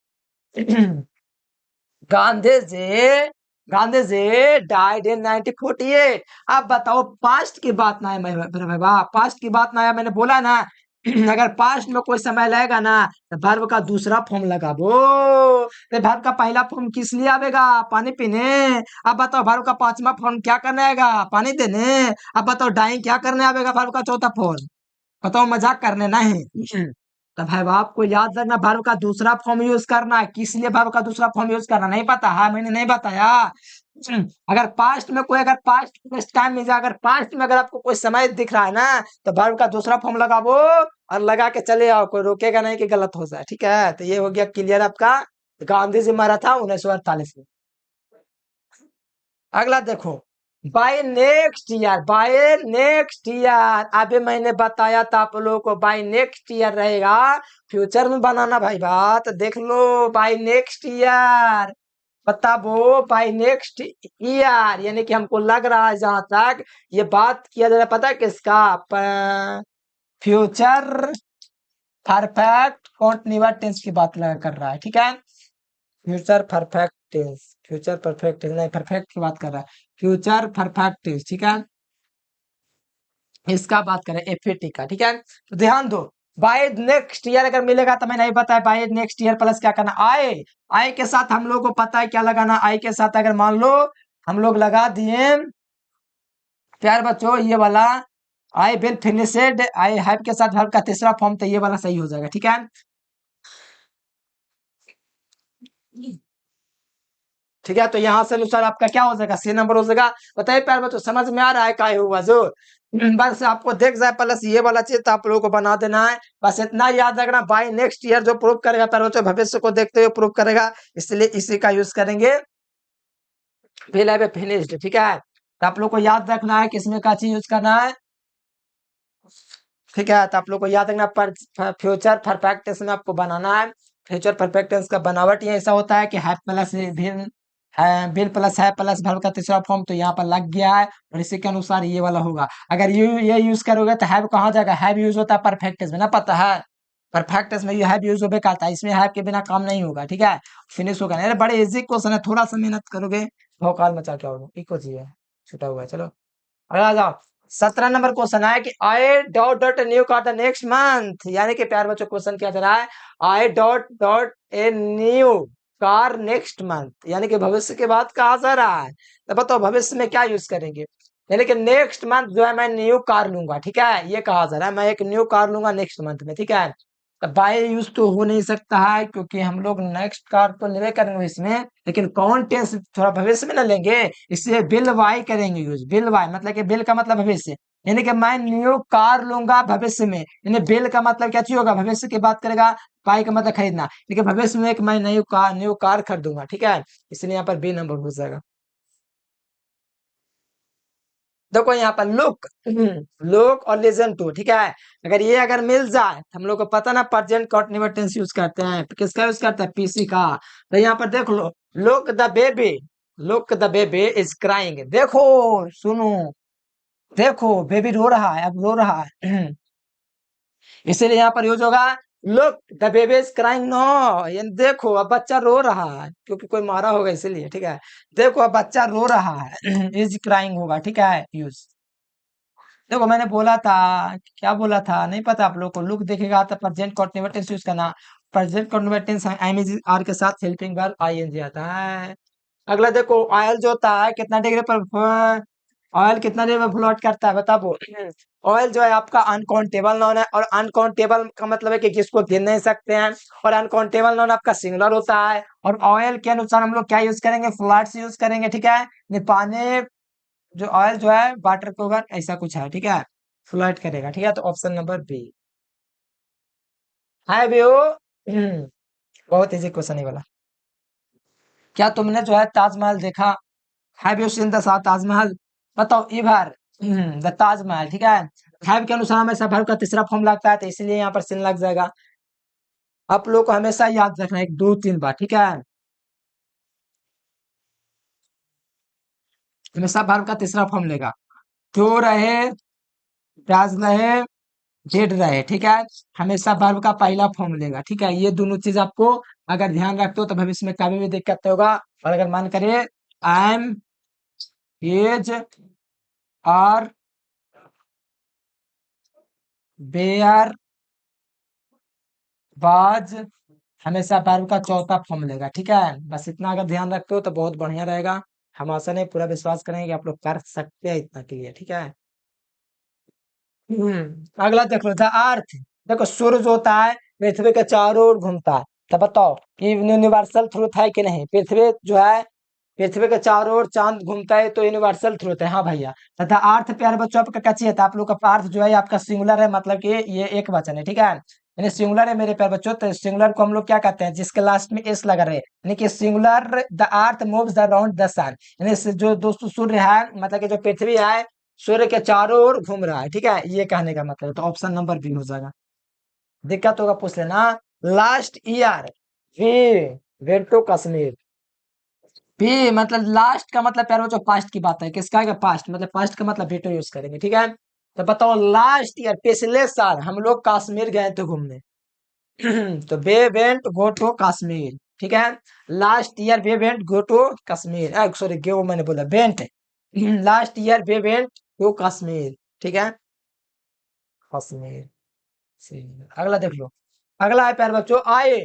Gandhi ji Gandhi ji died in 1948। अब बताओ पास्ट की बात ना है, मेरे भाई पास्ट की बात ना है, मैंने बोला ना अगर पास्ट में कोई समय लगेगा ना तो वर्ब का दूसरा फॉर्म लगाबो, तो वर्ब का पहला फॉर्म किस लिए आवेगा, पानी पीने। अब बताओ वर्ब का पांचवा फॉर्म क्या करने आएगा, पानी देने। अब बताओ डाइंग क्या करने आवेगा वर्ब का चौथा फॉर्म, बताओ मजाक करने नहीं। तो भाई आपको याद रखना वर्ब का दूसरा फॉर्म यूज करना है, किस लिए वर्ब का दूसरा फॉर्म यूज करना नहीं पता है, मैंने नहीं बताया। अगर पास्ट में कोई, अगर पास्ट प्लस टाइम में अगर पास्ट में अगर आपको कोई समय दिख रहा है ना तो वर्ब का दूसरा फॉर्म लगाओ और लगा के चले आओ, कोई रोकेगा नहीं कि गलत हो जाए, ठीक है। तो ये हो गया क्लियर आपका, गांधी जी मरा था 1948 में। अगला देखो, by next year, by next year, अभी मैंने बताया था आप लोगों को बाय नेक्स्ट ईयर रहेगा, फ्यूचर में बनाना भाई बात देख लो, बाय नेक्स्ट ईयर बताबो, बाय नेक्स्ट ईयर यानी कि हमको लग रहा है जहां तक ये बात किया जा रहा है, पता है किसका, फ्यूचर परफेक्ट कॉन्टिन्यूअस टेंस की बात कर रहा है, ठीक है। Future perfect tense, future perfect tense नहीं, परफेक्ट की बात कर रहा है, फ्यूचर परफेक्ट टेंस, ठीक है, इसका बात करें एफएटी का, ठीक है। तो ध्यान दो, बाय नेक्स्ट ईयर अगर मिलेगा तो मैं नहीं बताया, बाय नेक्स्ट ईयर प्लस क्या करना, आए, आए के साथ हम लोग को पता है क्या लगाना, आई के साथ अगर मान लो हम लोग लगा दिए प्यार बच्चों ये वाला, आई विल फिनिशेड, आई हैव के साथ वर्ब का तीसरा फॉर्म, तो ये वाला सही हो जाएगा, ठीक है। ठीक है, तो यहाँ से अनुसार आपका क्या हो जाएगा, सी नंबर हो जाएगा। बताइए प्यार बच्चों समझ में आ रहा है क्या हुआ जो, बस आपको देख जाए प्लस ये वाला चीज तो आप लोगों को बना देना है, बस इतना याद रखना, बाय नेक्स्ट ईयर जो प्रूव करेगा प्यार बच्चों भविष्य को देखते हुए प्रूव करेगा, इसलिए इसी का यूज करेंगे, विल हैव फिनिश्ड, ठीक है। तो आप लोग को याद रखना है किसमें का चीज यूज करना है, ठीक है। तो आप लोग को याद रखना पर फ्यूचर परफेक्ट टेंस में आपको बनाना है, फ्यूचर परफेक्ट टेंस का बनावट ये ऐसा होता है कि have plus will, will plus है प्लस वर्ब का तीसरा फॉर्म, तो यहाँ पर लग गया है और इसी के अनुसार ये वाला होगा। अगर ये यूज करोगे तो हैव कहाँ जाएगा, हैव यूज होता है परफेक्ट टेंस में ना, पता है परफेक्ट टेंस में ये हैव यूज होगा करता है, इसमें हैव के बिना काम नहीं होगा, ठीक है। फिनिश होगा नहीं, अरे बड़े इजी क्वेश्चन है, थोड़ा सा मेहनत करोगे भौकाल मचा के आओगे, इको चाहिए छुटा हुआ है, चलो अरे आ जाओ। 17 नंबर क्वेश्चन है कि आई dot dot new car the next month, यानी कि प्यार बच्चों क्वेश्चन क्या चल रहा है, आई dot dot a new car next month, यानी कि भविष्य के बाद कहा जा रहा है, तो बताओ भविष्य में क्या यूज करेंगे, यानी कि नेक्स्ट मंथ जो है मैं न्यू कार लूंगा, ठीक है, ये कहा जा रहा है मैं एक न्यू कार लूंगा नेक्स्ट मंथ में, ठीक है। तो बाय यूज तो हो नहीं सकता है क्योंकि हम लोग नेक्स्ट कार तो लेवे करेंगे इसमें, लेकिन कौन टेंस थोड़ा भविष्य में ना लेंगे, इसलिए बिल वाई करेंगे यूज, बिल वाई मतलब कि बिल का मतलब भविष्य, यानी कि मैं न्यू कार लूंगा भविष्य में, यानी बिल का मतलब क्या चीज होगा, भविष्य की बात करेगा, बाई का मतलब खरीदना, लेकिन भविष्य में एक मैं न्यू कार खरीदूंगा, ठीक है, इसलिए यहाँ पर बी नंबर हो जाएगा। देखो यहाँ पर लुक, लुक और लिसन टू, ठीक है, अगर ये अगर मिल जाए तो हम लोग को पता ना प्रेजेंट कंटीन्यूअस टेंस यूज करते हैं, किसका यूज करते हैं, पीसी का। तो यहाँ पर देख लो, look the baby, look the baby is crying, देखो सुनो, देखो बेबी रो रहा है, अब रो रहा है, इसीलिए यहाँ पर यूज होगा look the baby is crying, no ये देखो अब बच्चा रो रहा है क्योंकि कोई मारा होगा इसीलिए, ठीक है, देखो अब बच्चा रो रहा है, इज क्राइंग होगा, ठीक है यूज। देखो मैंने बोला था, क्या बोला था नहीं पता आप लोग को, लुक देखेगा तो प्रेजेंट कंटीन्यूअस टेंस यूज करना, present continuous tense ING are के साथ हेल्पिंग वर्ब आईएनजी आता है। अगला देखो ऑयल जो होता है कितना डिग्री पर, ऑयल कितना डिग्री पर फ्लोट करता है बताओ। ऑयल जो है आपका अनकाउंटेबल नाउन है, और अनकाउंटेबल का मतलब है कि जिसको गिन नहीं सकते हैं, और अनकाउंटेबल नाउन आपका सिंगुलर होता है, और ऑयल के अनुसार हम लोग क्या यूज करेंगे, फ्लड्स यूज करेंगे, ठीक है, पानी जो ऑयल जो है वाटर के ऊपर ऐसा कुछ है, ठीक है, फ्लड करेगा, ठीक है, तो ऑप्शन नंबर बी है व्यू। बहुत इजी क्वेश्चन है वाला। क्या तुमने जो है ताजमहल देखा, have you seen the Taj Mahal, बताओ इधर द ताजमहल, ठीक है, हैव के अनुसार हमेशा वर्ब का तीसरा फॉर्म लगता है, तो इसलिए यहाँ पर सिन लग जाएगा। आप लोग को हमेशा याद रखना है, 2-3 बार, ठीक है। हमेशा वर्ब का तीसरा फॉर्म लेगा। जो रहे, डज रहे, डिड रहे, ठीक है, हमेशा वर्ब का पहला फॉर्म लेगा, ठीक है। ये दोनों चीज आपको अगर ध्यान रखते हो तो भविष्य में कभी भी दिक्कत नहीं होगा। और अगर मान करे I am, is, are, were, was, हमेशा वर्ब का चौथा फॉर्म लेगा, ठीक है। बस इतना अगर ध्यान रखते हो तो बहुत बढ़िया रहेगा। हम आशा नहीं पूरा विश्वास करेंगे कि आप लोग कर सकते हैं इतना क्लियर, ठीक है। अगला देख लो, द अर्थ। देखो सूरज होता है, पृथ्वी के चारों ओर घूमता है। तो बताओ ये यूनिवर्सल ट्रूथ है कि नहीं? पृथ्वी जो है, पृथ्वी के चारों ओर चांद घूमता है, तो यूनिवर्सल ट्रूथ है, हाँ भैया। तथा अर्थ, प्यारे बच्चों, आपका क्या चाहिए था? आप लोग का अर्थ जो है आपका सिंगुलर है, मतलब कि ये एक वचन है, ठीक है। यानी सिंगुलर है मेरे प्यारे बच्चों। तो सिंगुलर को हम लोग क्या कहते हैं? जिसके लास्ट में एस लगा रहे, यानी कि singular. The earth moves around the sun, यानी जो दोस्तों सूर्य है, मतलब कि जो पृथ्वी है, सूर्य के चारों ओर घूम रहा है, ठीक है, ये कहने का मतलब। तो ऑप्शन नंबर बी हो जाएगा। दिक्कत होगा पूछ लेना। Last year we went to Kashmir. पी मतलब लास्ट का मतलब प्यारे बच्चों पास्ट की बात है, किसका है? पास्ट, मतलब पास्ट का मतलब वेटो यूज करेंगे, ठीक है। तो बताओ लास्ट ईयर, पिछले साल हम लोग कश्मीर गए थे घूमने। तो we went go to Kashmir, ठीक है। Last year we went go to Kashmir, sorry go मैंने बोला went. Last year we went to Kashmir, ठीक है, कश्मीर। अगला देख लो। अगला है प्यारे बच्चों, आई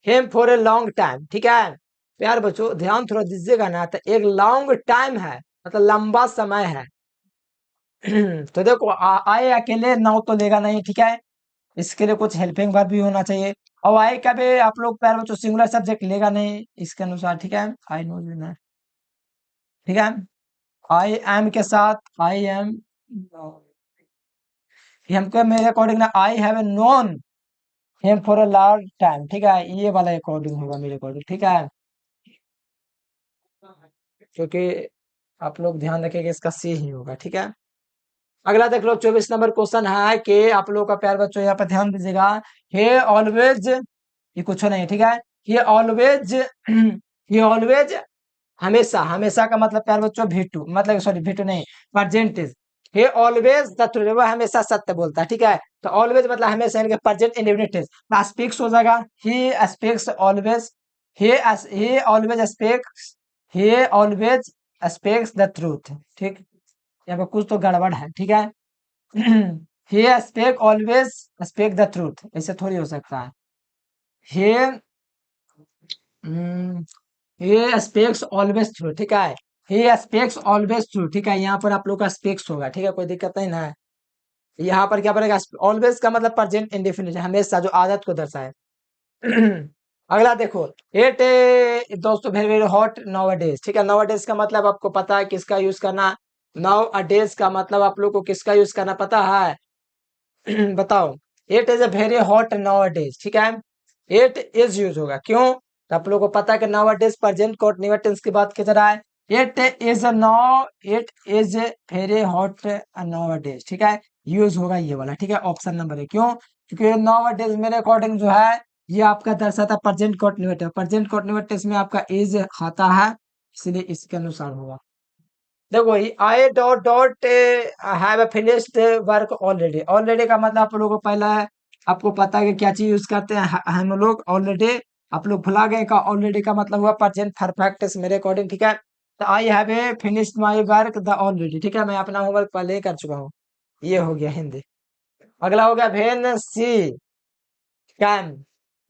हेम फॉर ए लॉन्ग टाइम, ठीक है। प्यारे बच्चों ध्यान थोड़ा दीजिएगा ना, तो एक लॉन्ग टाइम है, मतलब लंबा समय है। तो देखो आए अकेले नाव तो लेगा नहीं, ठीक है, इसके लिए कुछ हेल्पिंग वर्ब भी होना चाहिए। और आई कभी आप लोग प्यारे बच्चों सिंगुलर सब्जेक्ट लेगा नहीं इसके अनुसार, ठीक है। आई नो लेना है, ठीक है। आई एम के साथ आई एम, हमको मेरे अकॉर्डिंग ना I have known him for a long time, ठीक है, ये वाला अकॉर्डिंग होगा मेरे अकॉर्डिंग, ठीक है। क्योंकि आप लोग ध्यान रखेंगे इसका सी ही होगा, ठीक है। अगला देख लो, 24 नंबर क्वेश्चन है कि आप लोग का प्यार बच्चों यहाँ पर ध्यान दीजिएगा। हे ऑलवेज, ये कुछ नहीं, ठीक है। ये ऑलवेज, ये ऑलवेज, हमेशा, हमेशा का मतलब प्यार बच्चों भीटू, मतलब सॉरी भीटू नहीं, परजेंटेज। हे ऑलवेज द ट्रूथ, वो हमेशा सत्य बोलता है, ठीक है। तो ऑलवेज मतलब हमेशा, इनके प्रेजेंट इंडेफिनिट स्पीक्स हो जाएगा। He speaks always, he always speaks, he always speaks the truth, ठीक। यहाँ पे कुछ तो गड़बड़ है, ठीक है। he speak always speak the truth, ऐसे थोड़ी हो सकता है। he he speaks always true, ठीक है। he speaks always true, ठीक है। यहाँ पर आप लोग का स्पीक्स होगा, ठीक है, कोई दिक्कत नहीं ना है। यहाँ पर क्या पड़ेगा? ऑलवेज का मतलब प्रेजेंट इंडेफिनिट, हमेशा, जो आदत को दर्शाए। अगला देखो, इट दोस्तों very very hot nowadays, ठीक है। नाउ डेज का मतलब आपको पता है किसका यूज करना? नाउ डेज का मतलब आप लोग को किसका यूज करना पता है? बताओ। It is a very hot nowadays, ठीक है। इट इज यूज होगा, क्यों? तो आप लोग को पता है कि nowadays present continuous tense की बात की जा रहा है। It is now, it is very hot nowadays, ठीक है, यूज होगा ये वाला, ठीक है। ऑप्शन नंबर है, क्यों? क्योंकि नाउ डेज मेरे अकॉर्डिंग जो है ये आपका दर्शाता प्रेजेंट कंटीन्यूअस, प्रेजेंट कंटीन्यूअस में आपका इज आता है, इसलिए इसके अनुसार होगा। देखो आई dot dot have finished work already, already का मतलब आप लोगों को पहला है, आपको पता है कि क्या चीज यूज करते हैं हम लोग? ऑलरेडी। आप लोग भुला गए का? ऑलरेडी का मतलब हुआ प्रेजेंट परफेक्ट मेरे अकॉर्डिंग, ठीक है। तो I have a finished my work the already, ठीक है, मैं अपना होमवर्क पहले ही कर चुका हूँ। ये हो गया हिंदी। अगला हो गया वेन सी कैम,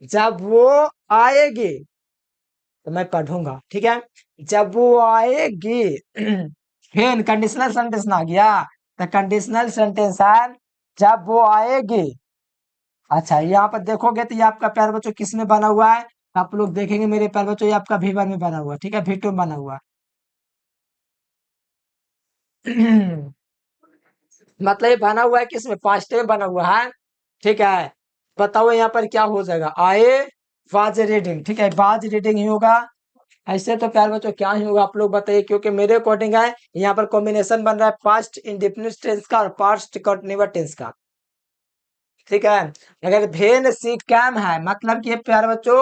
जब वो आएगी, तो मैं पढ़ूंगा, ठीक है। जब वो आएगी, फिर कंडीशनल सेंटेंस ना आ गया, तो कंडीशनल सेंटेंस है जब वो आएगी। अच्छा यहाँ पर देखोगे तो ये आपका प्यार बच्चों किस में बना हुआ है? आप लोग देखेंगे मेरे प्यार बच्चों, ये आपका वीवर में बना हुआ है, ठीक है, वीटो में बना हुआ है। मतलब ये बना हुआ है किस में? पास्ट में बना हुआ है, ठीक है। बताओ यहाँ पर क्या हो जाएगा? आए वाज रीडिंग, ठीक है, वाज रीडिंग ही होगा। ऐसे तो प्यार बच्चों क्या ही होगा, आप लोग बताइए, क्योंकि मेरे अकॉर्डिंग है यहाँ पर कॉम्बिनेशन बन रहा है पास्ट इंडेफिनिट टेंस का और पास्ट कंटीन्यूअस टेंस का। ठीक है, अगर भेन सी कैम है मतलब कि ये प्यार बच्चों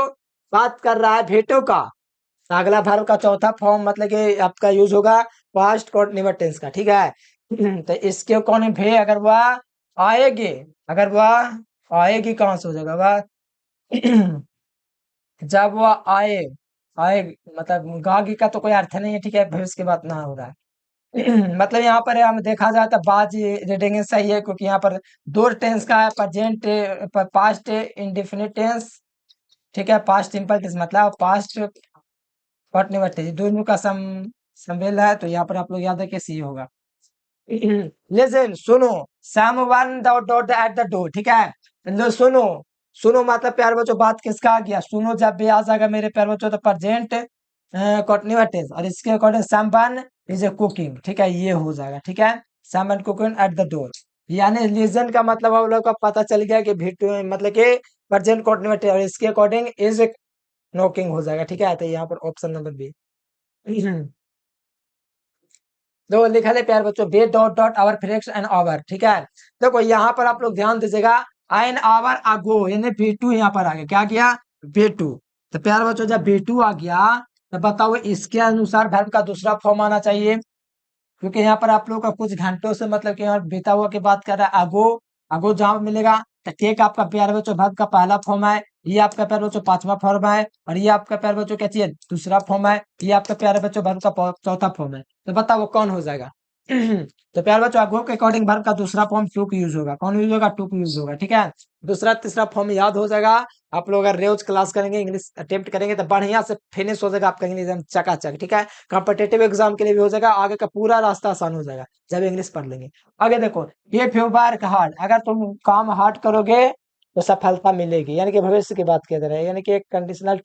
बात कर रहा है भेटो का, तो अगला वर्ब का चौथा फॉर्म मतलब कि आपका यूज होगा पास्ट कंटीन्यूअस टेंस का। ठीक है तो इसके अकॉर्डिंग भे अगर वह आएगी, अगर वह आएगी कहाँ से हो जाएगा वह जब वह आए, आए मतलब गागी का तो कोई अर्थ नहीं है। ठीक है, भविष्य की बात ना हो रहा है मतलब यहाँ पर हम देखा जाए तो बाज रीडिंग सही है, क्योंकि यहाँ पर दो टेंस का है, प्रेजेंट पास्ट इंडेफिनिट टेंस। ठीक है, पास्ट सिंपल टेंस मतलब पास्ट कंटीन्यूअस टेंस, दोनों का सम्मेल है, तो यहाँ पर आप लोग याद है कैसे होगा लिसन सुनो, someone dot dot at the door. ठीक है, लो सुनो, सुनो मतलब प्यार बच्चों बात किसका आ गया, सुनो जब भी आ जाएगा मेरे प्यार बच्चों तो प्रेजेंट कंटीन्यूअस टेंस, और इसके according someone is a cooking. ठीक है, ये हो जाएगा। ठीक है, someone cooking at the door, यानी लिसन का मतलब हम लोग का पता चल गया कि भिट मतलब कि प्रेजेंट कंटीन्यूअस टेंस, और इसके अकॉर्डिंग इज नॉकिंग हो जाएगा। ठीक है, तो यहाँ पर ऑप्शन नंबर बी देखो लिखा है प्यार बच्चों we dot dot our friends and our. ठीक है, देखो यहाँ पर आप लोग ध्यान दीजिएगा, एन आवर अगो यानी बी टू यहाँ पर आ गया, क्या किया बी टू। तो प्यार बच्चों जब बी टू आ गया तो बताओ इसके अनुसार वर्ब का दूसरा फॉर्म आना चाहिए, क्योंकि यहाँ पर आप लोग का कुछ घंटों से मतलब कि यहाँ बीता हुआ की बात कर रहा है, अगो अगो जहां मिलेगा तो ठीक आपका प्यार बच्चों वर्ब का पहला फॉर्म है, ये आपका प्यार बच्चों पांचवा फॉर्म है, और ये आपका प्यार बच्चों क्या चाहिए दूसरा फॉर्म है, ये आपका प्यार बच्चों वर्ब का चौथा फॉर्म है। तो बताओ वो कौन हो जाएगा तो प्यार बच्चों अगो के अकॉर्डिंग वर्ब का दूसरा फॉर्म टू यूज होगा, कौन यूज होगा टू यूज होगा। ठीक है, दूसरा तीसरा फॉर्म याद हो जाएगा। आप लोग अगर रोज क्लास करेंगे इंग्लिश अटेम्प्ट करेंगे तो बढ़िया से फिनिश हो जाएगा आपका इंग्लिश चकाचक। ठीक है, कॉम्पिटेटिव एग्जाम के लिए भी हो जाएगा, आगे का पूरा रास्ता आसान हो जाएगा जब इंग्लिश पढ़ लेंगे। आगे देखो, ये फ्यू वर्क हार्ड, अगर तुम काम हार्ड करोगे तो सफलता मिलेगी, यानी कि भविष्य की बात किया जा रहा है, यानी कि एक कंडीशनल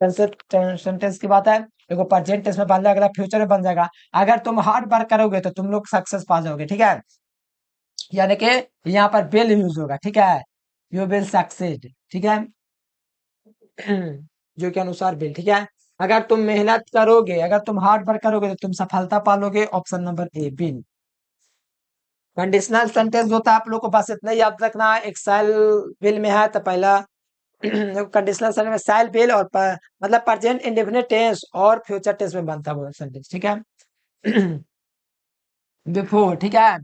सेंटेंस की बात है। देखो प्रेजेंट टेंस में बन जाएगा, फ्यूचर में बन जाएगा, अगर तुम हार्ड वर्क करोगे तो तुम लोग सक्सेस पा जाओगे। ठीक है, यानी कि यहाँ पर विल यूज होगा। ठीक है, यू विल सक्सेड। ठीक है जो के अनुसार विल। ठीक है, अगर तुम मेहनत करोगे, अगर तुम हार्ड वर्क करोगे तो तुम सफलता पालोगे, option number A will. Conditional sentence होता है आप लोग को बस इतना ही याद रखना है, एक सेल विल में है तो पहला कंडीशनल सेंटेंस में सेल विल और मतलब प्रेजेंट इंडेफिनिट टेंस और फ्यूचर टेंस में बनता है वो सेंटेंस। ठीक है बिफोर। ठीक है,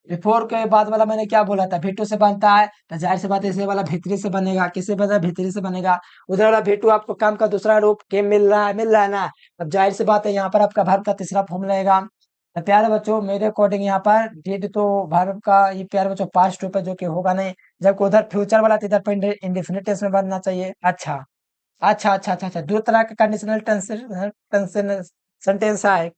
बिफोर के बाद वाला मैंने क्या बोला था भेटू से बनता है, तो जाहिर सी बात है इसे वाला भीतरी से बनेगा, किससे बना भीतरी से बनेगा, उधर वाला भेटू आपको काम का दूसरा रूप के मिल रहा है ना। अब जाहिर सी बात है यहाँ पर आपका वर्ब का तीसरा फॉर्म रहेगा। तो प्यारे बच्चों मेरे अकॉर्डिंग यहाँ पर डिड तो वर्ब का ये प्यारे बच्चों पास्ट रूप है जो कि होगा नहीं, जबकि उधर फ्यूचर वाला तो इधर पर इंडेफिनिट टेंस में बनना चाहिए। अच्छा अच्छा, दो तरह का कंडीशनल सेंटेंस है,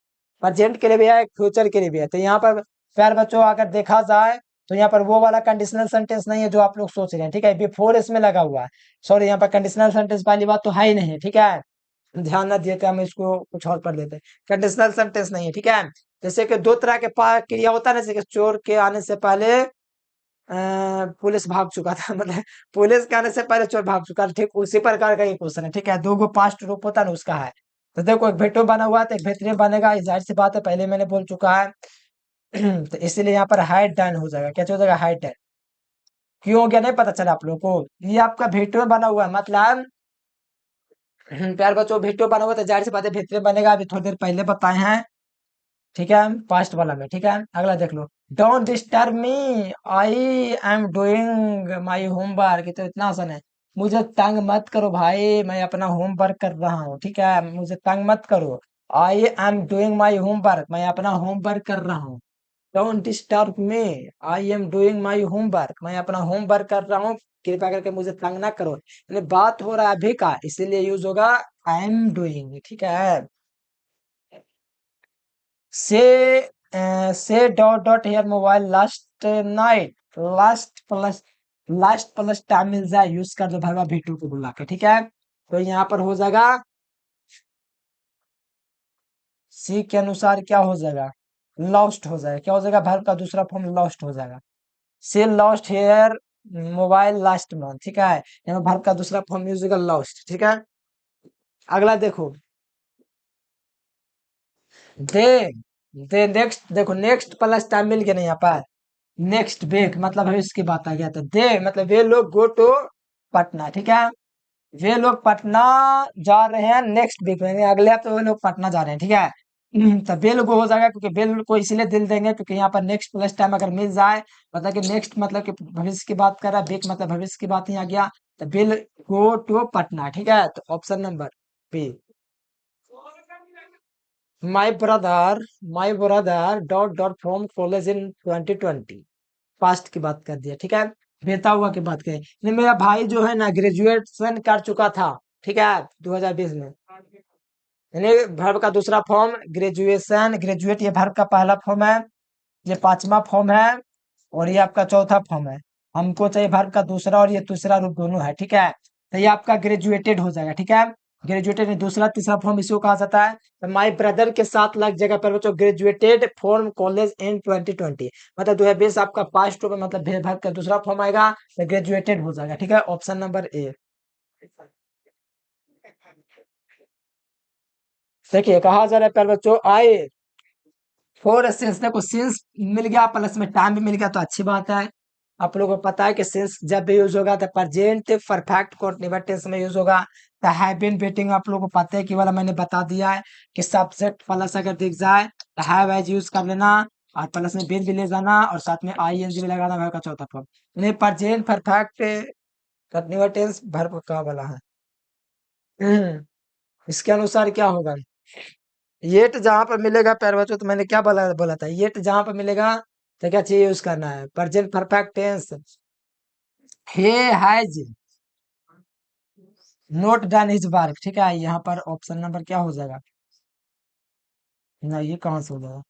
प्रेजेंट के लिए भी है फ्यूचर के लिए भी है। तो यहाँ पर प्यार बच्चों अगर देखा जाए तो यहाँ पर वो वाला कंडीशनल सेंटेंस नहीं है जो आप लोग सोच रहे हैं। ठीक है, बिफोर इसमें लगा हुआ है, सॉरी यहाँ पर कंडीशनल सेंटेंस वाली बात तो है ही नहीं है। ठीक है, ध्यान न दिए थे, हम इसको कुछ और पढ़ लेते, कंडीशनल सेंटेंस नहीं है। ठीक है, जैसे कि दो तरह के क्रिया होता है ना, जैसे कि चोर के आने से पहले पुलिस भाग चुका था मतलब पुलिस के आने से पहले चोर भाग चुका था, ठीक उसी प्रकार का ये क्वेश्चन है। ठीक है, दो गो पास्ट रूप होता है ना उसका है। तो देखो एक भेटो बना हुआ है तो एक बेहतरीन बनेगा, ये जाहिर सी बात है पहले मैंने बोल चुका है तो इसीलिए यहाँ पर हाइड डन हो जाएगा, क्या हो जाएगा हाइड डन। क्यों हो गया नहीं पता चला आप लोगों को, ये आपका भेटो में बना हुआ है मतलब प्यार बच्चों भेटो बना हुआ तो जाहिर सी बात है बेहतरीन बनेगा, अभी थोड़ी देर पहले बताए हैं। ठीक है, पास्ट वाला में। ठीक है, अगला देख लो, don't disturb me, I am doing my homework, तो इतना आसान है, मुझे तंग मत करो भाई मैं अपना होमवर्क कर रहा हूँ। ठीक है, मुझे तंग मत करो, आई एम डूइंग माई होमवर्क, मैं अपना होमवर्क कर रहा हूँ। Don't disturb me, I am doing my homework, मैं अपना होमवर्क कर रहा हूँ, कृपया करके मुझे तंग ना करो, यानी बात हो रहा है अभी का, इसीलिए यूज होगा आई एम डूइंग। ठीक है, she she dot dot her mobile last night, last plus time मिल जाए यूज कर दो भरवा भेटू को बुला के। ठीक है, तो यहाँ पर हो जाएगा सी के अनुसार क्या हो जाएगा लॉस्ट हो जाएगा, क्या हो जाएगा वर्ब का दूसरा फॉर्म लॉस्ट हो जाएगा, she lost her mobile last month. ठीक है, यहाँ वर्ब का दूसरा फॉर्म यूज होगा लॉस्ट। ठीक है, अगला देखो, दे दे नेक्स्ट, देखो नेक्स्ट प्लस टाइम मिल गया ना यहाँ पर। नेक्स्ट वीक मतलब है इसकी बात आ गया, तो दे मतलब वे लोग गो टू पटना, ठीक है। वे लोग पटना जा रहे हैं नेक्स्ट वीक में, अगले हफ्ते वे लोग पटना जा रहे हैं, ठीक है। तो वे लोग हो जाएगा, क्योंकि वे लोग को इसलिए दिल देंगे क्योंकि यहाँ पर नेक्स्ट प्लस टाइम अगर मिल जाए, मतलब कि नेक्स्ट मतलब कि भविष्य की बात कर रहा है, वीक मतलब भविष्य की बात ही आ गया, तो विल गो टू पटना, ठीक है। तो option number B. My brother dot dot from college in 2020, past की बात कर दिया, ठीक है। बीता हुआ की बात करें, नहीं मेरा भाई जो है ना ग्रेजुएशन कर चुका था, ठीक है, 2020 में। यानी वर्ब का दूसरा फॉर्म ग्रेजुएशन, ग्रेजुएट ये वर्ब का पहला फॉर्म है, ये पांचवा फॉर्म है, और ये आपका चौथा फॉर्म है। हमको चाहिए वर्ब का दूसरा और ये तीसरा रूप दोनों है, ठीक है। तो ये आपका ग्रेजुएटेड हो जाएगा, ठीक है। ग्रेजुएटेड में दूसरा तीसरा फॉर्म इसको कहा जाता है। तो माई ब्रदर के साथ लग जगह पर बच्चों ग्रेजुएटेड फॉर्म कॉलेज इन 2020, मतलब 2020 आपका पास्ट में, मतलब वर्ब का दूसरा फॉर्म आएगा, तो ग्रेजुएटेड हो जाएगा, ठीक है। ऑप्शन नंबर ए। देखिए कहा जा रहा है प्यारे बच्चों, आए फोर सिंस, देखो सिंस मिल गया प्लस में टाइम भी मिल गया, तो अच्छी बात है। आप लोगों को पता है कि सिंस जब भी यूज होगा तो प्रेजेंट परफेक्ट कंटीन्यूअस टेंस में यूज होगा। तो हैव बीन वेटिंग आप लोगों को पता है कि वाला मैंने बता दिया है कि सब्जेक्ट प्लस अगर दिख जाए तो हैव एज यूज कर लेना, और प्लस में बीन भी ले जाना, और साथ में आई एन जी भी लगाना वर्ब का चौथा फॉर्म। नहीं present perfect continuous tense verb का वाला है। इसके अनुसार क्या होगा, येट जहां पर मिलेगा प्यारे बच्चों, तो मैंने क्या बोला बोला था, येट जहां पर मिलेगा तो क्या चाहिए यूज करना है, present perfect tense. He has not done his work, ठीक है। यहाँ पर ऑप्शन नंबर क्या हो जाएगा, ना ये कहाँ से हो जाएगा।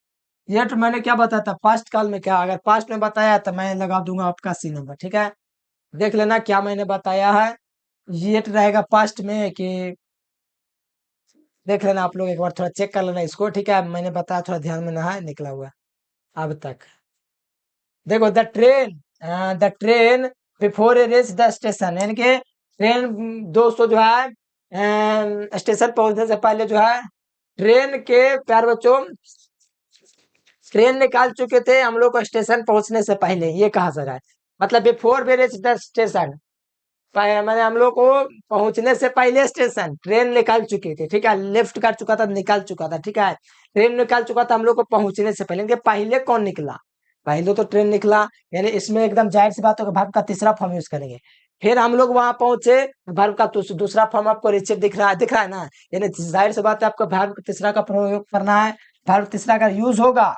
ये तो मैंने क्या बताया था पास्ट काल में, क्या अगर पास्ट में बताया तो मैं लगा दूंगा आपका सी नंबर, ठीक है। देख लेना क्या मैंने बताया है, ये तो रहेगा पास्ट में कि, देख लेना आप लोग एक बार, थोड़ा चेक कर लेना इसको, ठीक है। मैंने बताया थोड़ा ध्यान में ना है, निकला हुआ अब तक। देखो the train before A reach the station, यानी कि ट्रेन दोस्तों जो है स्टेशन पहुंचने से पहले जो है, ट्रेन के प्यार बच्चों ट्रेन निकाल चुके थे हम लोग को स्टेशन पहुंचने से पहले, ये कहा जा रहा है। मतलब before way reach the station, मैंने हम लोग को पहुंचने से पहले स्टेशन ट्रेन निकाल चुके थे, ठीक है। लेफ्ट कर चुका था, निकाल चुका था, ठीक है। ट्रेन निकाल चुका था हम लोग को पहुंचने से पहले, इनके पहले कौन निकला, पहले तो ट्रेन निकला, यानी इसमें एकदम जाहिर सी बात होगी वर्ब का तीसरा फॉर्म यूज करेंगे। फिर हम लोग वहां पहुंचे, वर्ब का दूसरा फॉर्म आपको रिसीव दिख रहा है ना, यानी जाहिर सी बात है आपको वर्ब तीसरा का प्रयोग करना है। वर्ब तीसरा का यूज होगा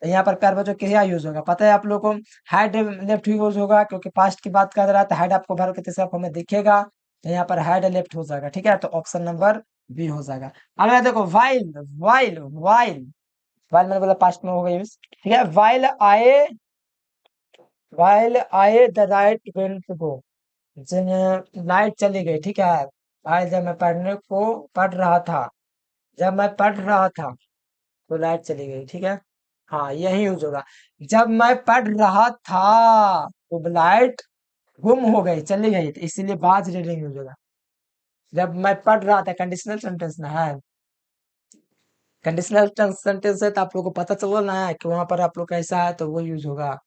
तो यहाँ पर प्यार बच्चों क्या यूज होगा पता है आप लोग को, हेड लेफ्ट यूज होगा, क्योंकि पास्ट की बात कर रहा है तो हेड आपको वर्ब के तीसरा फॉर्म में दिखेगा, तो यहाँ पर हेड लेफ्ट हो जाएगा, ठीक है। तो ऑप्शन नंबर बी हो जाएगा। अगला देखो वाइल, वाइल वाइल वाइल मैंने बोला पास्ट में होगा यूज, ठीक है। While I the right went to go, लाइट चली गई, ठीक है। आज जब मैं पढ़ रहा था, जब मैं पढ़ रहा था तो लाइट चली गई, ठीक है। हाँ यही यूज होगा, जब मैं पढ़ रहा था तो लाइट गुम हो गई, चली गई, तो इसीलिए बाज रीडिंग यूज होगा। जब मैं पढ़ रहा था कंडीशनल सेंटेंस ना है, कंडीशनल सेंटेंस है, तो आप लोग को पता चल ना है कि वहां पर आप लोग कैसा है, तो वो यूज होगा।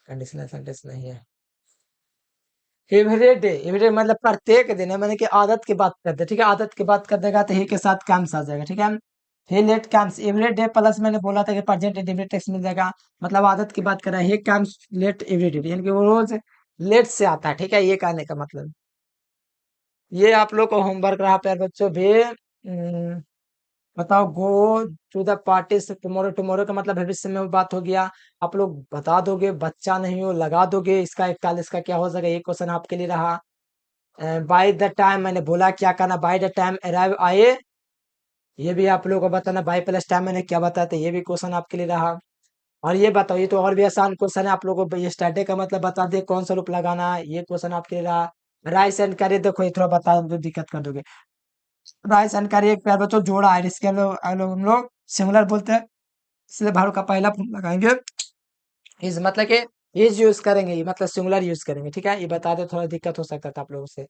कंडीशनल सेंटेंस नहीं है। एवरीडे मतलब प्रत्येक दिन है, मैंने कि आदत की बात करते हैं, ठीक है। आदत की बात कर देगा तो ही के साथ कम्स आ जाएगा, ठीक है। ही लेट कम्स एवरीडे, प्लस मैंने बोला था कि प्रेजेंट इंडेफिनिट टेंस मिल जाएगा, मतलब आदत की बात कर रहा है। ही कम्स लेट एवरीडे, यानी कि वो रोज लेट से आता है, ठीक है, ये कहने का मतलब। ये आप लोग को होमवर्क रहा प्यार बच्चों भी। बताओ go to the party tomorrow, tomorrow का मतलब भविष्य में बात हो गया। आप लोग बता दोगे, बच्चा नहीं हो लगा दोगे, इसका 41 का क्या हो जाएगा, ये क्वेश्चन आपके लिए रहा। बाय द टाइम मैंने बोला क्या करना, बाय द टाइम अराइव आए, ये भी आप लोगों को बताना। बाय प्लस टाइम मैंने क्या बताया था, ये भी क्वेश्चन आपके लिए रहा। और ये बताओ, ये तो और भी आसान क्वेश्चन है, आप लोगों को ये स्टैटिक का मतलब बता दिए, कौन सा रूप लगाना है, ये क्वेश्चन आपके लिए रहा। राइस एंड करिए, देखो ये थोड़ा बता दो, दिक्कत कर दोगे। राइस एंड करिए एक प्यार बच्चों जोड़ा है, इसके हम लोग सिमिलर बोलते हैं, इसलिए भाड़ू का पहला फॉर्म लगाएंगे इज, मतलब कि इज यूज करेंगे, ये मतलब सिंगुलर यूज करेंगे, ठीक है। ये बता दे, थोड़ा दिक्कत हो सकता था आप लोगों से,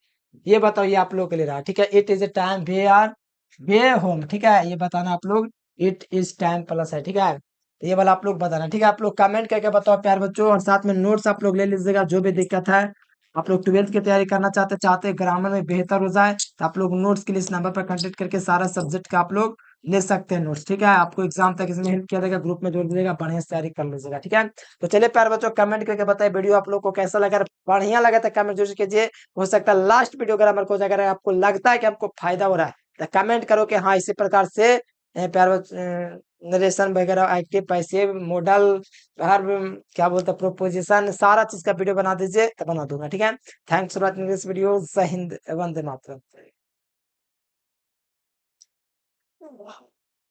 ये बताओ, ये आप लोग के लिए रहा, ठीक है। It is a time we are way home, ठीक है, ये बताना आप लोग। इट इज टाइम प्लस है, ठीक है, तो ये वाला आप लोग बताना, ठीक है। आप लोग कमेंट करके बताओ प्यार बच्चों, और साथ में नोट्स आप लोग ले लीजिएगा, जो भी दिक्कत है। आप लोग 12th की तैयारी करना चाहते ग्रामर में बेहतर हो जाए, तो आप लोग नोट्स के लिए इस नंबर पर कांटेक्ट करके सारा सब्जेक्ट का आप लोग ले सकते हैं नोट्स, ठीक है। आपको एग्जाम तक इसमें हेल्प किया जाएगा, ग्रुप में जोड़ दीजिएगा, बढ़िया से तैयारी कर लीजिएगा, ठीक है। तो चलिए प्यार बच्चों, कमेंट करके बताइए वीडियो आप लोग को कैसा लगा। अगर बढ़िया लगा तो कमेंट जरूर कीजिए। हो सकता है लास्ट वीडियो ग्रामर को अगर आपको लगता है कि आपको फायदा हो रहा है, तो कमेंट करो कि हाँ इसी प्रकार से प्यार नरेशन वगैरह, एक्टिव, पैसिव, मॉडल, वर्ब, क्या बोलते हैं, प्रोपोजिशन, सारा चीज का वीडियो बना दीजिए तो बना दूंगा, ठीक है। Thanks for watching this video. जय हिंद, वंदे मातरम।